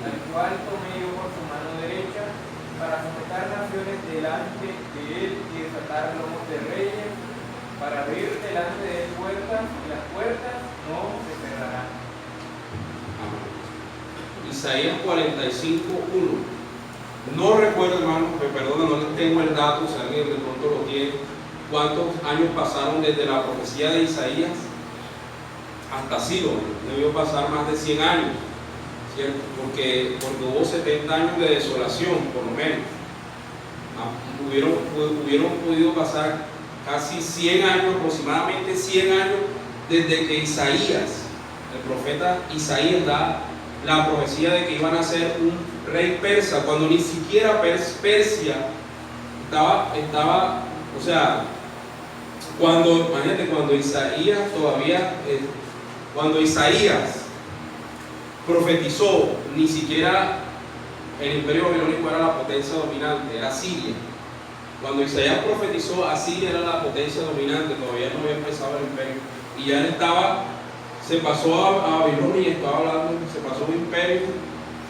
al cual tomé yo por su mano derecha, para sujetar naciones delante de él y desatar lomos de reyes, para abrir delante de él puertas, y las puertas no se cerrarán. Isaías 45:1. No recuerdo, hermano, me perdona, no tengo el dato, si alguien de pronto lo tiene, cuántos años pasaron desde la profecía de Isaías hasta Ciro. Debió pasar más de 100 años, ¿cierto? Porque hubo 70 años de desolación, por lo menos. Hubieron podido pasar casi 100 años, aproximadamente 100 años, desde que Isaías, el profeta Isaías, da la profecía de que iban a ser un rey persa, cuando ni siquiera Persia estaba, o sea, imagínate, cuando Isaías profetizó, ni siquiera el imperio babilónico era la potencia dominante, era Siria. Cuando Isaías profetizó, Asiria era la potencia dominante, todavía no había empezado el imperio, y ya él se pasó a Babilonia y estaba hablando, se pasó un imperio,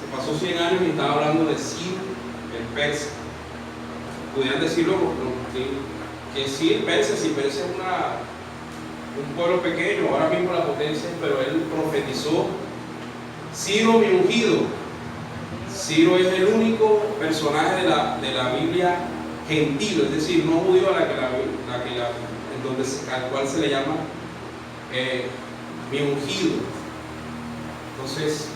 se pasó 100 años y estaba hablando de Ciro, el persa. Podrían decirlo que sí, el persa, si Persia es un pueblo pequeño, ahora mismo la potencia, pero él profetizó: Ciro mi ungido. Ciro es el único personaje de la Biblia gentil, es decir, no judío, al cual se le llama mi ungido. Entonces,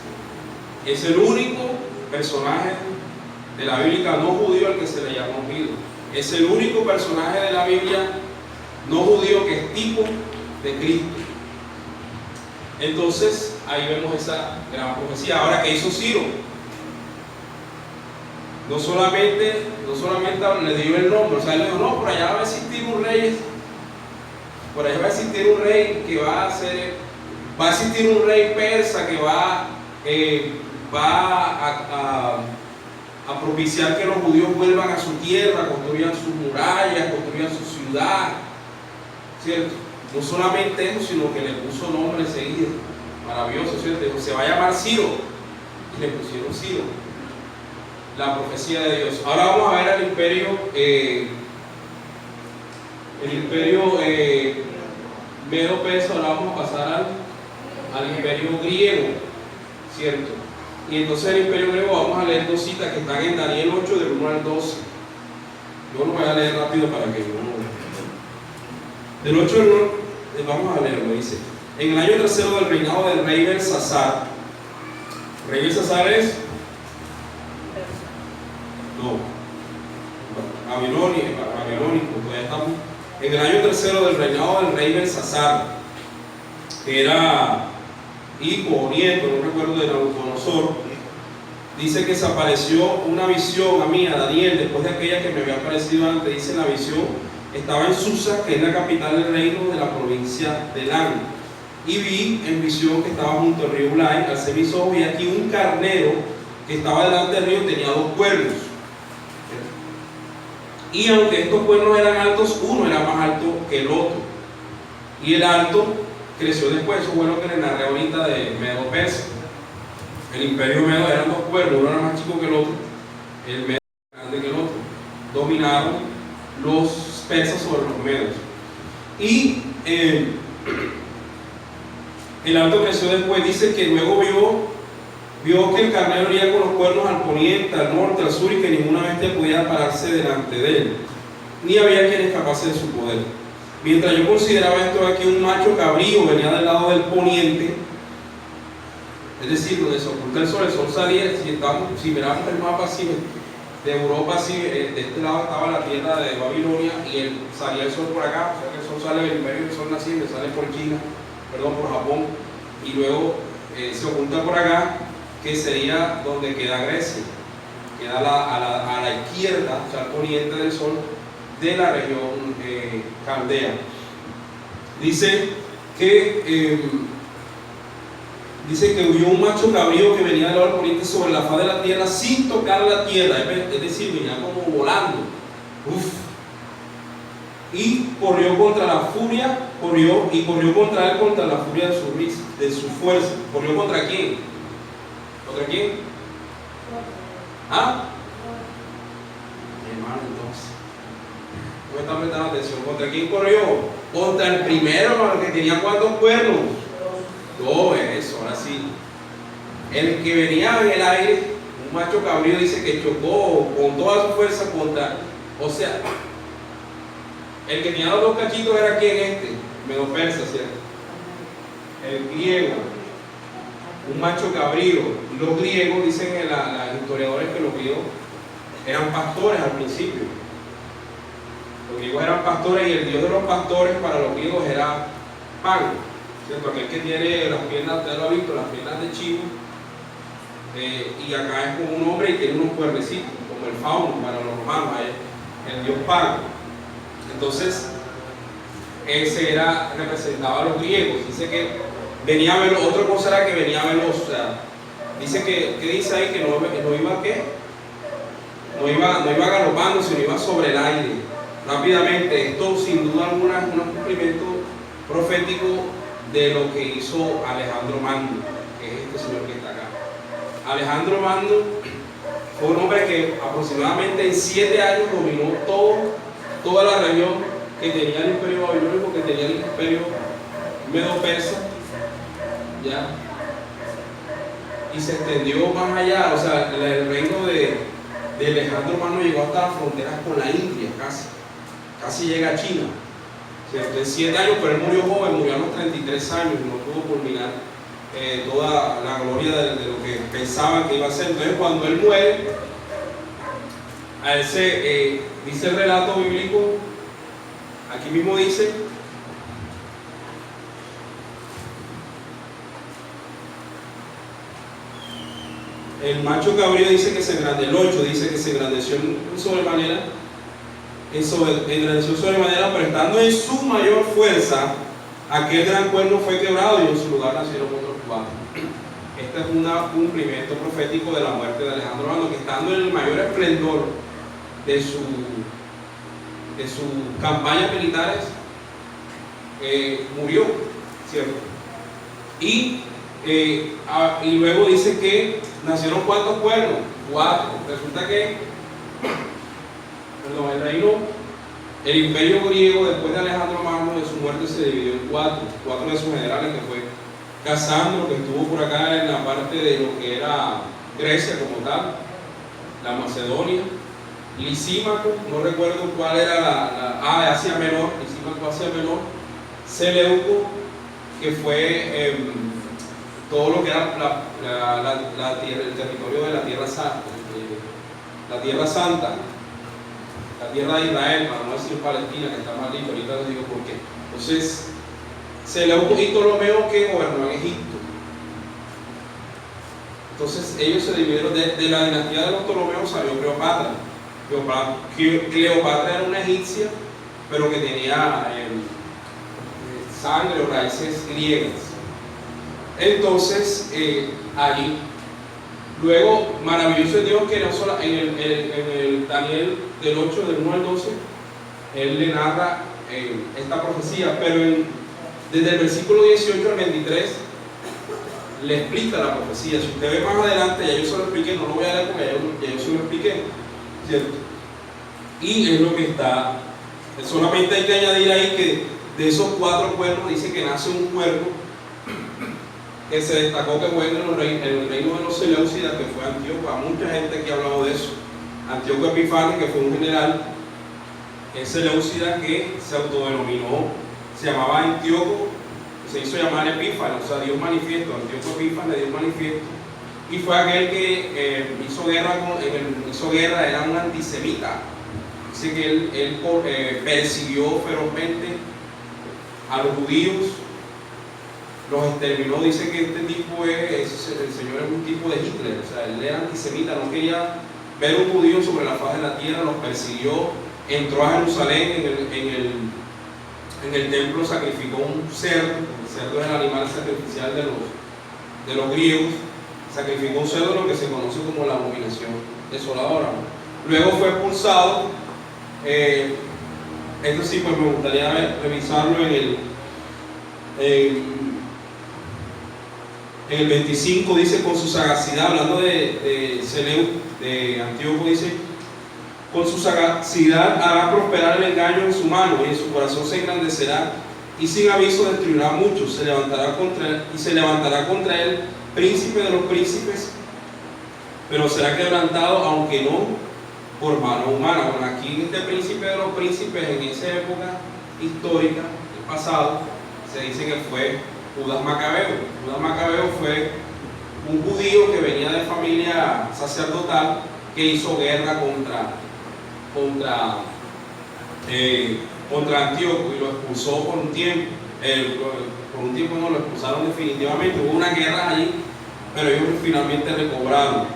es el único personaje de la Biblia no judío al que se le llama ungido. Es el único personaje de la Biblia no judío que es tipo de Cristo. Entonces, ahí vemos esa gran profecía. Ahora, ¿qué hizo Ciro? No solamente le dio el nombre, o sea, él le dijo, no, por allá va a existir un rey, por allá va a existir un rey que va a existir un rey persa que va a propiciar que los judíos vuelvan a su tierra, construyan sus murallas, construyan su ciudad, ¿cierto? No solamente eso, sino que le puso nombre enseguida, maravilloso, ¿cierto? Dijo, se va a llamar Ciro, y le pusieron Ciro, la profecía de Dios. Ahora vamos a ver al imperio medo-persa. Ahora vamos a pasar al imperio griego, ¿cierto? Y entonces el imperio griego, vamos a leer dos citas que están en Daniel 8, del 1 al 12. Yo lo voy a leer rápido para que del 8 al 1, vamos a leerlo. Dice: en el año tercero del reinado del rey Belsasar. ¿Rey Belsasar es? No. babilónico. Todavía estamos en el año tercero del reinado del rey Belsasar, que era hijo o nieto, no recuerdo, de Nabucodonosor. Dice que se apareció una visión a mí, a Daniel, después de aquella que me había aparecido antes. Dice la visión, estaba en Susa, que es la capital del reino de la provincia de Elán. Y vi en visión que estaba junto al río Ulai, alcé mis ojos y aquí un carnero que estaba delante del río tenía 2 cuernos. Y aunque estos cuernos eran altos, uno era más alto que el otro. Y el alto creció después. Eso fue lo que le narré ahorita de Medo-Persia. El imperio Medo eran 2 cuernos, uno era más chico que el otro, el Medo era grande que el otro. Dominaron los persas sobre los medos. Y el alto creció después. Dice que luego vio que el carnero iría con los cuernos al poniente, al norte, al sur, y que ninguna bestia podía pararse delante de él, ni había quien escapase de su poder. Mientras yo consideraba esto aquí, un macho cabrío venía del lado del poniente, es decir, donde se oculta el sol salía. Si miramos el mapa así de Europa, así, de este lado estaba la tierra de Babilonia y salía el sol por acá, o sea que el sol sale del imperio, el sol naciente sale por China, por Japón, y luego se oculta por acá, que sería donde queda Grecia, queda a la izquierda, o sea, al poniente del sol de la región Caldea. Dice que vio un macho cabrío que venía del lado del poniente sobre la faz de la tierra sin tocar la tierra, es decir, venía como volando. Y corrió contra la furia, corrió contra él, contra la furia de su fuerza. ¿Corrió contra quién? ¿Contra quién? ¿Ah? Hermano, entonces, no me están prestando atención. ¿Contra quién corrió? Contra el primero, hermano, que tenía ¿cuántos cuernos? 2, eso, ahora sí. El que venía en el aire, un macho cabrío, dice que chocó con toda su fuerza contra, o sea, el que tenía los 2 cachitos era ¿quién? Medo-Persa, ¿cierto? El griego, un macho cabrío. Los griegos, dicen los historiadores, que los griegos eran pastores al principio. Los griegos eran pastores y el dios de los pastores para los griegos era Pan, ¿cierto? Aquel que tiene las piernas, usted lo ha visto, las piernas de chivo, y acá es como un hombre y tiene unos cuernecitos, como el fauno para los romanos, el dios Pan. Entonces, ese representaba a los griegos. Dice que venía veloz. Otra cosa era que venía veloz. O sea, dice que dice ahí que no iba ¿qué? No iba galopando, sino iba sobre el aire, rápidamente. Esto sin duda alguna es un cumplimiento profético de lo que hizo Alejandro Magno, que es este señor que está acá. Alejandro Magno fue un hombre que aproximadamente en 7 años dominó toda la región que tenía el imperio babilónico, que tenía el imperio Medo-Persa, ¿ya? Y se extendió más allá. O sea, el reino de Alejandro Magno llegó hasta las fronteras con la India, casi llega a China, ¿cierto? En 7 años, pero él murió joven, murió a los 33 años y no pudo culminar toda la gloria de lo que pensaban que iba a ser. Entonces, cuando él muere, a él dice el relato bíblico, aquí mismo dice, el macho cabrío dice que se engrandeció, el 8 dice que se engrandeció engrandeció sobremanera, pero estando en su mayor fuerza, aquel gran cuerno fue quebrado y en su lugar nacieron otros 4. Este es un cumplimiento profético de la muerte de Alejandro Magno, que estando en el mayor esplendor de sus campañas militares, murió, ¿cierto? Y luego dice que nacieron ¿cuántos cuernos? 4. Resulta que el imperio griego, después de Alejandro Magno, de su muerte, se dividió en 4 de sus generales, que fue Casandro, que estuvo por acá en la parte de lo que era Grecia como tal, la Macedonia, Lisímaco, no recuerdo cuál era Asia Menor, Lisímaco, Asia Menor, Seleuco, que fue todo lo que era el territorio de la Tierra Santa, la tierra de Israel, para no decir Palestina, que está mal dicho, ahorita les digo por qué. Entonces, Seleuco y Ptolomeo, que gobernó en Egipto. Entonces ellos se dividieron de la dinastía de los Ptolomeos, salió Cleopatra. Cleopatra era una egipcia, pero que tenía sangre o raíces griegas. Entonces, allí, luego, maravilloso es Dios que no solo en el Daniel del 8, del 1 al 12, él le narra esta profecía, pero desde el versículo 18 al 23, le explica la profecía. Si usted ve más adelante, ya yo se lo expliqué, no lo voy a leer porque ya yo se lo expliqué, ¿cierto? Y es lo que está, solamente hay que añadir ahí que de esos 4 cuernos dice que nace un cuerno que se destacó, que fue en el reino de los Seleucidas, que fue Antíoco. A mucha gente aquí ha hablado de eso. Antíoco Epifanes, que fue un general Seleucida que se autodenominó, se llamaba Antíoco, se hizo llamar Epífanes, o sea, Dios manifiesto. Antíoco Epífanes, Dios manifiesto, y fue aquel que hizo guerra, era un antisemita. Dice que él persiguió ferozmente a los judíos, los exterminó. Dice que este tipo el Señor es un tipo de Hitler, o sea, él era antisemita, no quería ver un judío sobre la faz de la tierra, los persiguió, entró a Jerusalén, en el templo sacrificó un cerdo. El cerdo es el animal sacrificial de los griegos. Sacrificó un cerdo, lo que se conoce como la abominación desoladora. Luego fue expulsado. Esto sí, pues me gustaría revisarlo en el 25, dice, con su sagacidad, hablando de Antíoco, dice, con su sagacidad hará prosperar el engaño en su mano, y en su corazón se engrandecerá, y sin aviso destruirá a muchos. Se levantará contra él príncipe de los príncipes, pero será quebrantado, aunque no por mano humana. Bueno, aquí este príncipe de los príncipes, en esa época histórica, el pasado, se dice que fue Judas Macabeo. Judas Macabeo fue un judío que venía de familia sacerdotal, que hizo guerra contra Antíoco y lo expulsó por un tiempo. Por un tiempo no, lo expulsaron definitivamente. Hubo una guerra allí, pero ellos finalmente recobraron.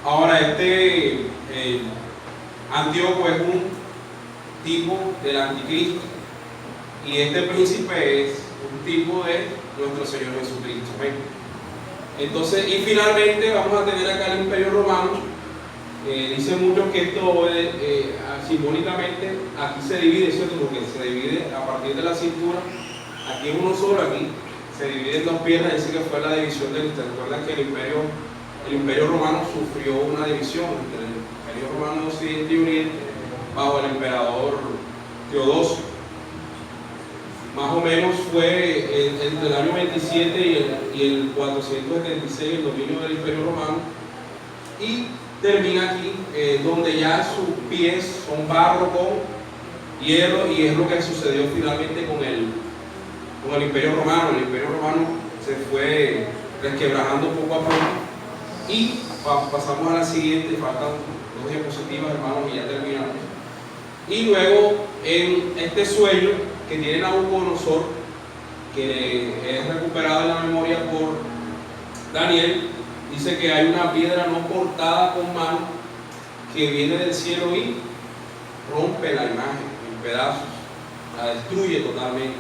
Ahora, Antíoco es un tipo del anticristo, y este príncipe es un tipo de nuestro Señor Jesucristo. Entonces, y finalmente vamos a tener acá el Imperio Romano. Dicen muchos que esto simbólicamente aquí se divide, ¿cierto? Porque se divide a partir de la cintura. Aquí es uno solo, aquí se divide en 2 piernas. Dice que fue la división del. Recuerdan que el Imperio Romano sufrió una división entre el Imperio Romano de Occidente y Oriente bajo el emperador Teodosio. Más o menos fue entre el año 27 y el 476 el dominio del Imperio Romano, y termina aquí, donde ya sus pies son barro con hierro, y es lo que sucedió finalmente con el Imperio Romano. El Imperio Romano se fue resquebrajando poco a poco, y pasamos a la siguiente. Faltan 2 diapositivas, hermanos, y ya terminamos. Y luego, en este sueño que tiene Nabucodonosor, que es recuperado en la memoria por Daniel, dice que hay una piedra no cortada con mano que viene del cielo y rompe la imagen en pedazos, la destruye totalmente.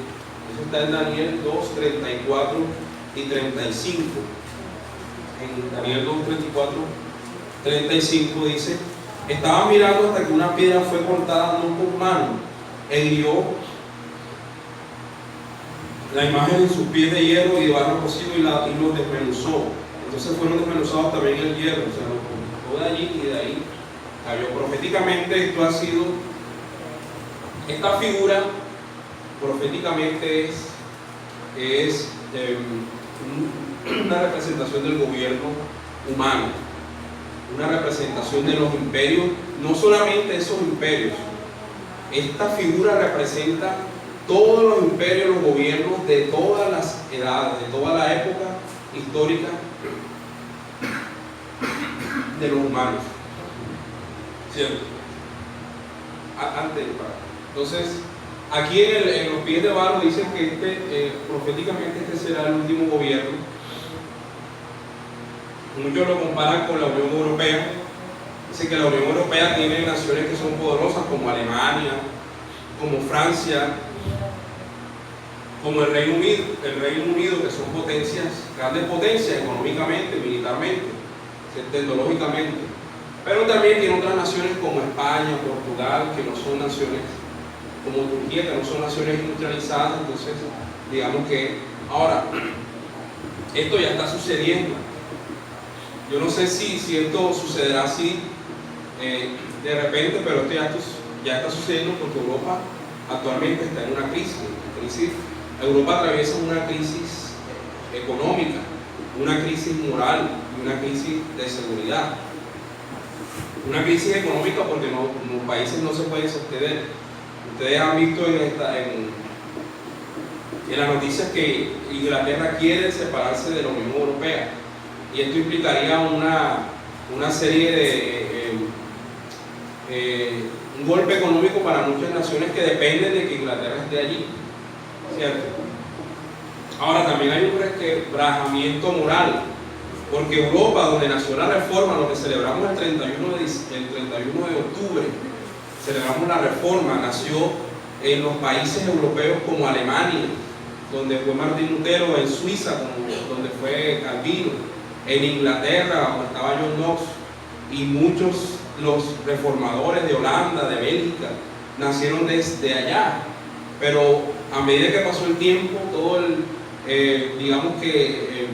Eso está en Daniel 2, 34 y 35. En Daniel 2, 34, 35 dice: estaba mirando hasta que una piedra fue cortada no con mano, e hirió la imagen en sus pies de hierro y de barro cocido, y los desmenuzó. Entonces fueron desmenuzados también el hierro, o sea, lo cortó de allí y de ahí cayó. Proféticamente esto ha sido, esta figura proféticamente es una representación del gobierno humano, una representación de los imperios, no solamente esos imperios. Esta figura representa todos los imperios, los gobiernos de todas las edades, de toda la época histórica de los humanos, ¿cierto? antes. Entonces, aquí en los pies de barro dicen que proféticamente este será el último gobierno. Muchos lo comparan con la Unión Europea. Dicen que la Unión Europea tiene naciones que son poderosas como Alemania, como Francia, como el Reino Unido, que son potencias, grandes potencias económicamente, militarmente, tecnológicamente. Pero también tiene otras naciones como España, Portugal, que no son naciones, como Turquía, que no son naciones industrializadas. Entonces, digamos que ahora, esto ya está sucediendo. Yo no sé si esto sucederá así de repente, pero esto ya está sucediendo porque Europa actualmente está en una crisis. Europa atraviesa una crisis económica, una crisis moral y una crisis de seguridad. Una crisis económica porque los países no se pueden sostener. Ustedes han visto en las noticias que Inglaterra quiere separarse de la Unión Europea, y esto implicaría una serie de un golpe económico para muchas naciones que dependen de que Inglaterra esté allí, ¿cierto? Ahora también hay un resquebrajamiento moral, porque Europa, donde nació la reforma, lo que celebramos el 31 de octubre, celebramos la reforma, nació en los países europeos como Alemania, donde fue Martín Lutero, en Suiza, donde fue Calvino, en Inglaterra, donde estaba John Knox, y muchos los reformadores de Holanda, de Bélgica, nacieron desde allá. Pero a medida que pasó el tiempo, todo digamos que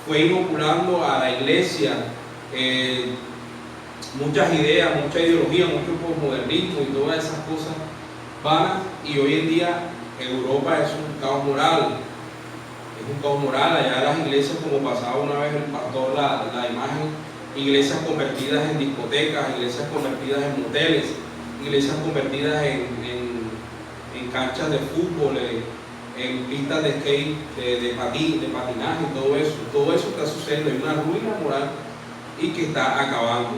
fue inoculando a la iglesia muchas ideas, mucha ideología, mucho posmodernismo y todas esas cosas vanas, y hoy en día Europa es un caos moral. Es un caos moral. Allá las iglesias, como pasaba una vez el pastor la imagen, iglesias convertidas en discotecas, iglesias convertidas en moteles, iglesias convertidas en canchas de fútbol, en pistas de skate, de patinaje, todo eso está sucediendo. Hay una ruina moral y que está acabando.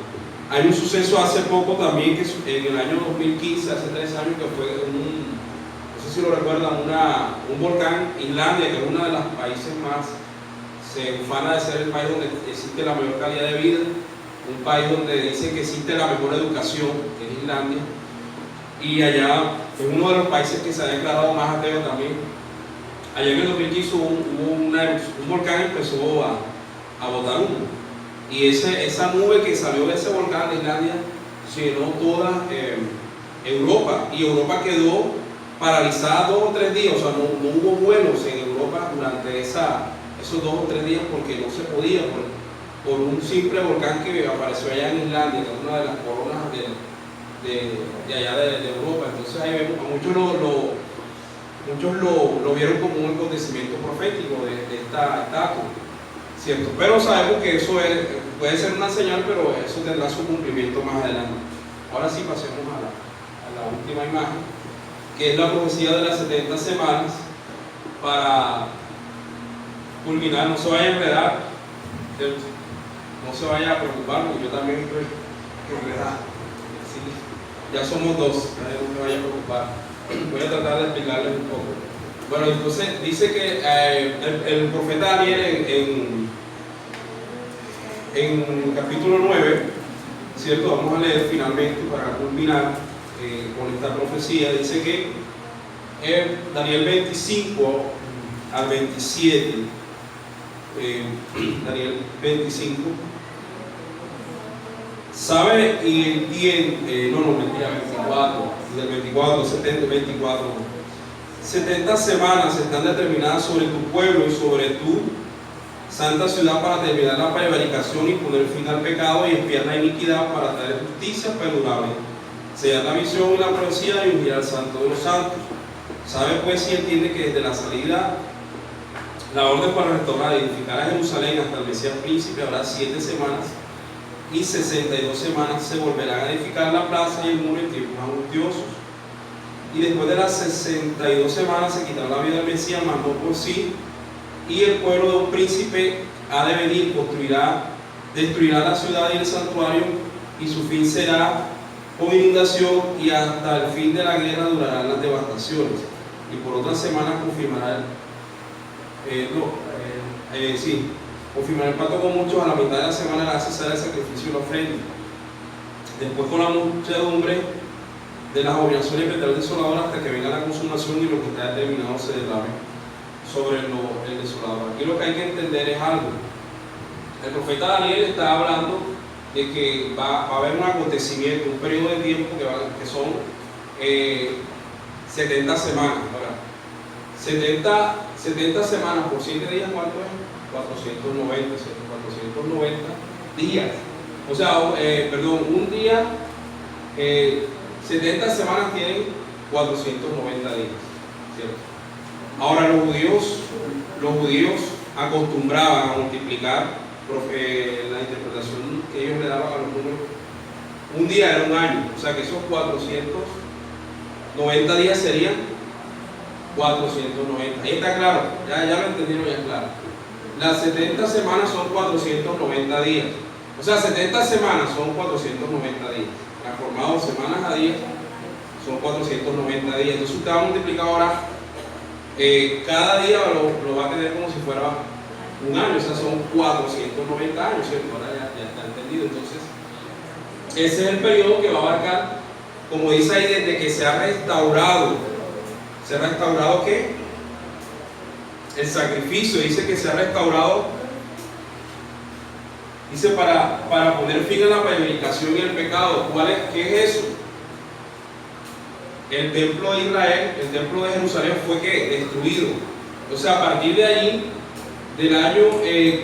Hay un suceso hace poco también, que en el año 2015, hace 3 años, que fue no sé si lo recuerdan, un volcán, Islandia, que es uno de los países más, se ufana de ser el país donde existe la mayor calidad de vida, un país donde dice que existe la mejor educación, que es Islandia, y allá es uno de los países que se ha declarado más ateo también. Allá en el 2015 hubo un volcán, empezó a botar humo, y esa nube que salió de ese volcán de Islandia llenó toda Europa, y Europa quedó paralizada 2 o 3 días. O sea, no hubo vuelos en Europa durante esos 2 o 3 días, porque no se podía por un simple volcán que apareció allá en Islandia, que es una de las coronas de allá de Europa. Entonces ahí vemos, muchos lo vieron como un acontecimiento profético de esta estatua, ¿cierto? Pero sabemos que eso puede ser una señal, pero eso tendrá su cumplimiento más adelante. Ahora sí, pasemos a la última imagen, que es la profecía de las 70 semanas, para culminar. No se vaya a enredar, ¿cierto? No se vaya a preocupar, porque yo también estoy enredado. Sí, ya somos 2, nadie no se vaya a preocupar. Voy a tratar de explicarles un poco. Bueno, entonces dice que el profeta Daniel en capítulo 9, ¿cierto? Vamos a leer finalmente para culminar con esta profecía. Dice que Daniel 25 al 27, Daniel 25, sabe y entiende, mentira, 24, del 24, 70 semanas están determinadas sobre tu pueblo y sobre tu santa ciudad, para terminar la prevaricación y poner fin al pecado y expiar la iniquidad, para traer justicia perdurable, sellar la visión y la profecía y ungir al santo de los santos. Sabe pues y entiende que desde la salida, la orden para restaurar y edificar a Jerusalén hasta el Mesías príncipe habrá 7 semanas, y 62 semanas se volverán a edificar la plaza y el muro en tiempos angustiosos. Y después de las 62 semanas se quitará la vida del Mesías, mas no por sí, y el pueblo de un príncipe ha de venir, destruirá la ciudad y el santuario, y su fin será con inundación, y hasta el fin de la guerra durarán las devastaciones. Y por otras semanas confirmará confirmará el pacto con muchos. A la mitad de la semana le hace cesar el sacrificio y la ofrenda. Después, con la muchedumbre de las abominaciones vendrá el desolador hasta que venga la consumación y lo que está determinado se derrame sobre el desolador. Aquí lo que hay que entender es algo. El profeta Daniel está hablando de que va a haber un acontecimiento, un periodo de tiempo que son 70 semanas. ¿Verdad? 70 semanas por 7 días, ¿cuánto es? 490 días. O sea, un día, 70 semanas tienen 490 días, ¿cierto? Ahora, los judíos acostumbraban a multiplicar la interpretación que ellos le daban a los números. Un día era un año, o sea que esos 490 días serían 490. Ahí está claro, ya lo entendieron, ya claro. Las 70 semanas son 490 días. O sea, 70 semanas son 490 días. Transformados semanas a días son 490 días. Entonces usted va a multiplicar ahora, cada día lo va a tener como si fuera un año. O sea, son 490 años, ¿cierto? Ahora ya está entendido. Entonces, ese es el periodo que va a abarcar, como dice ahí, desde que se ha restaurado. ¿Se ha restaurado qué? El sacrificio. Dice que se ha restaurado, dice, para poner fin a la prevaricación y el pecado. ¿Qué es eso? El templo de Israel, el templo de Jerusalén fue ¿qué? Destruido. O sea, a partir de allí, del año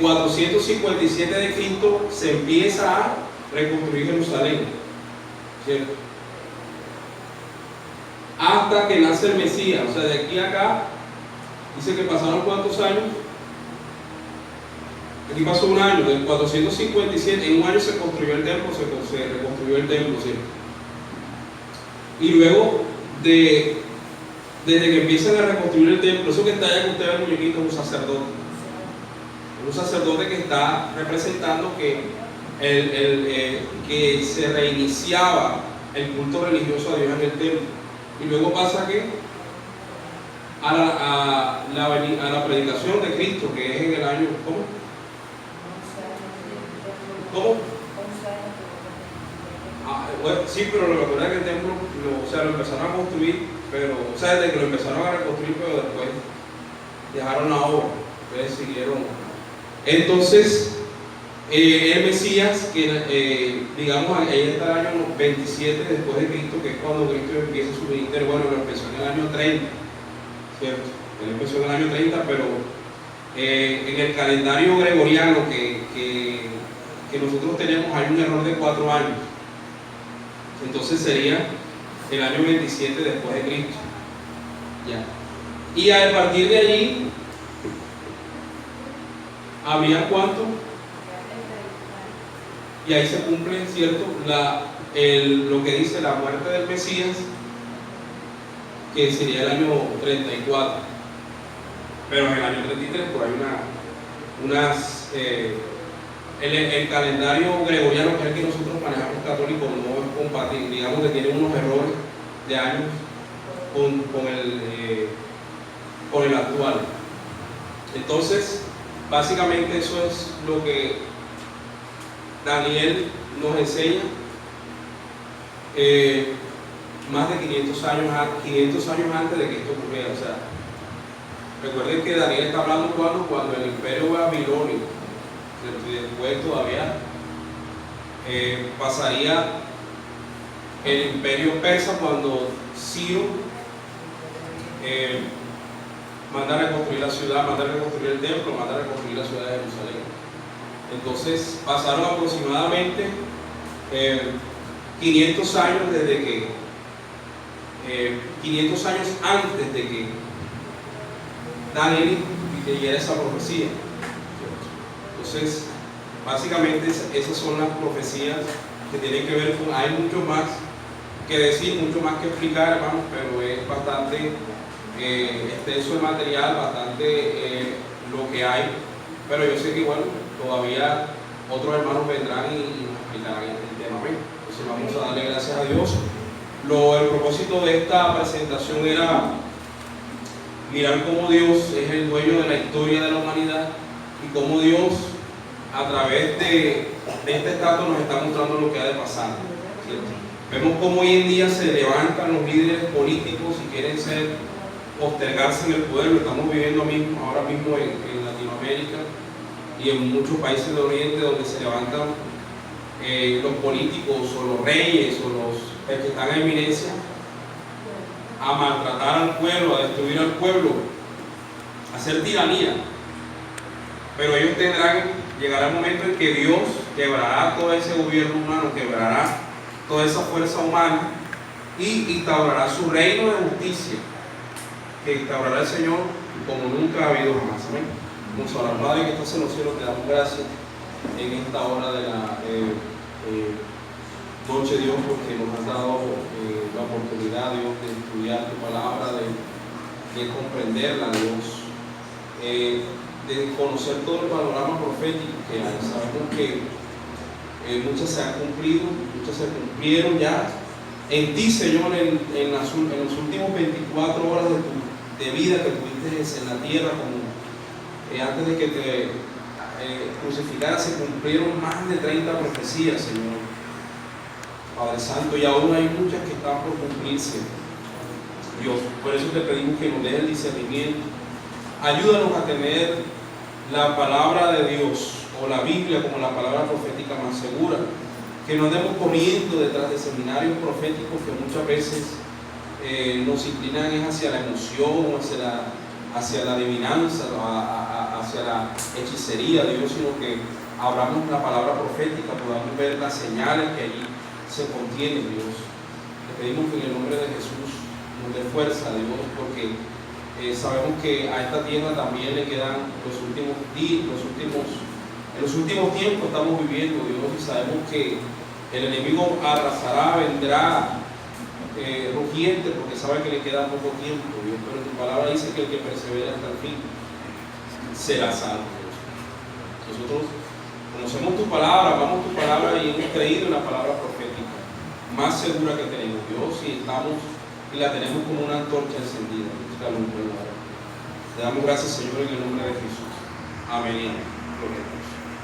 457 de Cristo, se empieza a reconstruir Jerusalén, ¿cierto? Hasta que nace el Mesías. O sea, de aquí a acá, dice que pasaron ¿cuántos años? Aquí pasó un año, del 457, en un año se construyó el templo, se reconstruyó el templo, ¿cierto? Y luego, desde que empiezan a reconstruir el templo, eso que está allá que usted ve el muñequito es un sacerdote. Un sacerdote que está representando que se reiniciaba el culto religioso a Dios en el templo. Y luego pasa que a la predicación de Cristo, que es en el año, ¿cómo? Bueno, sí, pero lo que ocurre es que el templo lo empezaron a construir, desde que lo empezaron a reconstruir, pero después dejaron la obra, ustedes siguieron. Entonces, el Mesías, que digamos, ahí está el año 27 después de Cristo, que es cuando Cristo empieza su ministerio. Bueno, lo empezó en el año 30, ¿cierto? Él empezó en el año 30, pero en el calendario gregoriano que nosotros tenemos hay un error de 4 años. Entonces sería el año 27 después de Cristo. Ya. Y a partir de allí, ¿habría cuánto? Y ahí se cumple, ¿cierto? Lo que dice la muerte del Mesías, que sería el año 34. Pero en el año 33 por ahí el calendario gregoriano, que es el que nosotros manejamos católico, no es compatible, digamos que tiene unos errores de años con el actual. Entonces, básicamente eso es lo que Daniel nos enseña. Más de 500 años antes de que esto ocurriera. O sea, recuerden que Daniel está hablando cuando el imperio babilonio, y después todavía pasaría el imperio persa, cuando Ciro manda a reconstruir la ciudad, manda a reconstruir el templo, manda a reconstruir la ciudad de Jerusalén. Entonces pasaron aproximadamente 500 años 500 años antes de que Daniel leyera esa profecía. Entonces, básicamente esas son las profecías que tienen que ver con, hay mucho más que decir, mucho más que explicar, hermanos, pero es bastante extenso el material, bastante lo que hay, pero yo sé que igual todavía otros hermanos vendrán y nos explicarán el tema. Entonces vamos a darle gracias a Dios. El propósito de esta presentación era mirar cómo Dios es el dueño de la historia de la humanidad y cómo Dios a través de este estatus nos está mostrando lo que ha de pasar, ¿cierto? Vemos cómo hoy en día se levantan los líderes políticos y quieren postergarse en el poder. Lo estamos viviendo ahora mismo en Latinoamérica y en muchos países del Oriente, donde se levantan los políticos o los reyes o los que están en eminencia a maltratar al pueblo, a destruir al pueblo, a hacer tiranía. Pero ellos llegará el momento en que Dios quebrará todo ese gobierno humano, quebrará toda esa fuerza humana y instaurará su reino de justicia, que instaurará el Señor como nunca ha habido jamás. Amén. Vamos a orar. Padre, que estás en los cielos, te damos gracias en esta hora de la noche, Dios, porque nos has dado la oportunidad, Dios, de estudiar tu palabra, de comprenderla, Dios, de conocer todo el panorama profético que hay. Sabemos que muchas se han cumplido, muchas se cumplieron ya en ti, Señor, en los últimos 24 horas de vida que tuviste en la tierra, como antes de que te crucificaras, se cumplieron más de 30 profecías, Señor. Padre Santo, y aún hay muchas que están por cumplirse, Dios. Por eso te pedimos que nos des el discernimiento. Ayúdanos a tener la palabra de Dios o la Biblia como la palabra profética más segura, que no andemos corriendo detrás de seminarios proféticos que muchas veces nos inclinan hacia la emoción, hacia la adivinanza, hacia la hechicería, Dios, sino que abramos la palabra profética, podamos ver las señales que allí se contienen, Dios. Te pedimos que en el nombre de Jesús nos dé fuerza, Dios, porque sabemos que a esta tierra también le quedan los últimos días, en los últimos tiempos estamos viviendo, Dios, y sabemos que el enemigo arrasará, vendrá rugiente, porque sabe que le queda poco tiempo, Dios. Pero tu palabra dice que el que persevera hasta el fin será salvo, Dios. Nosotros conocemos tu palabra, amamos tu palabra y hemos creído en la palabra profética más segura que tenemos, Dios, y la tenemos como una antorcha encendida. Te damos gracias, Señor, en el nombre de Jesús. Amén y amén.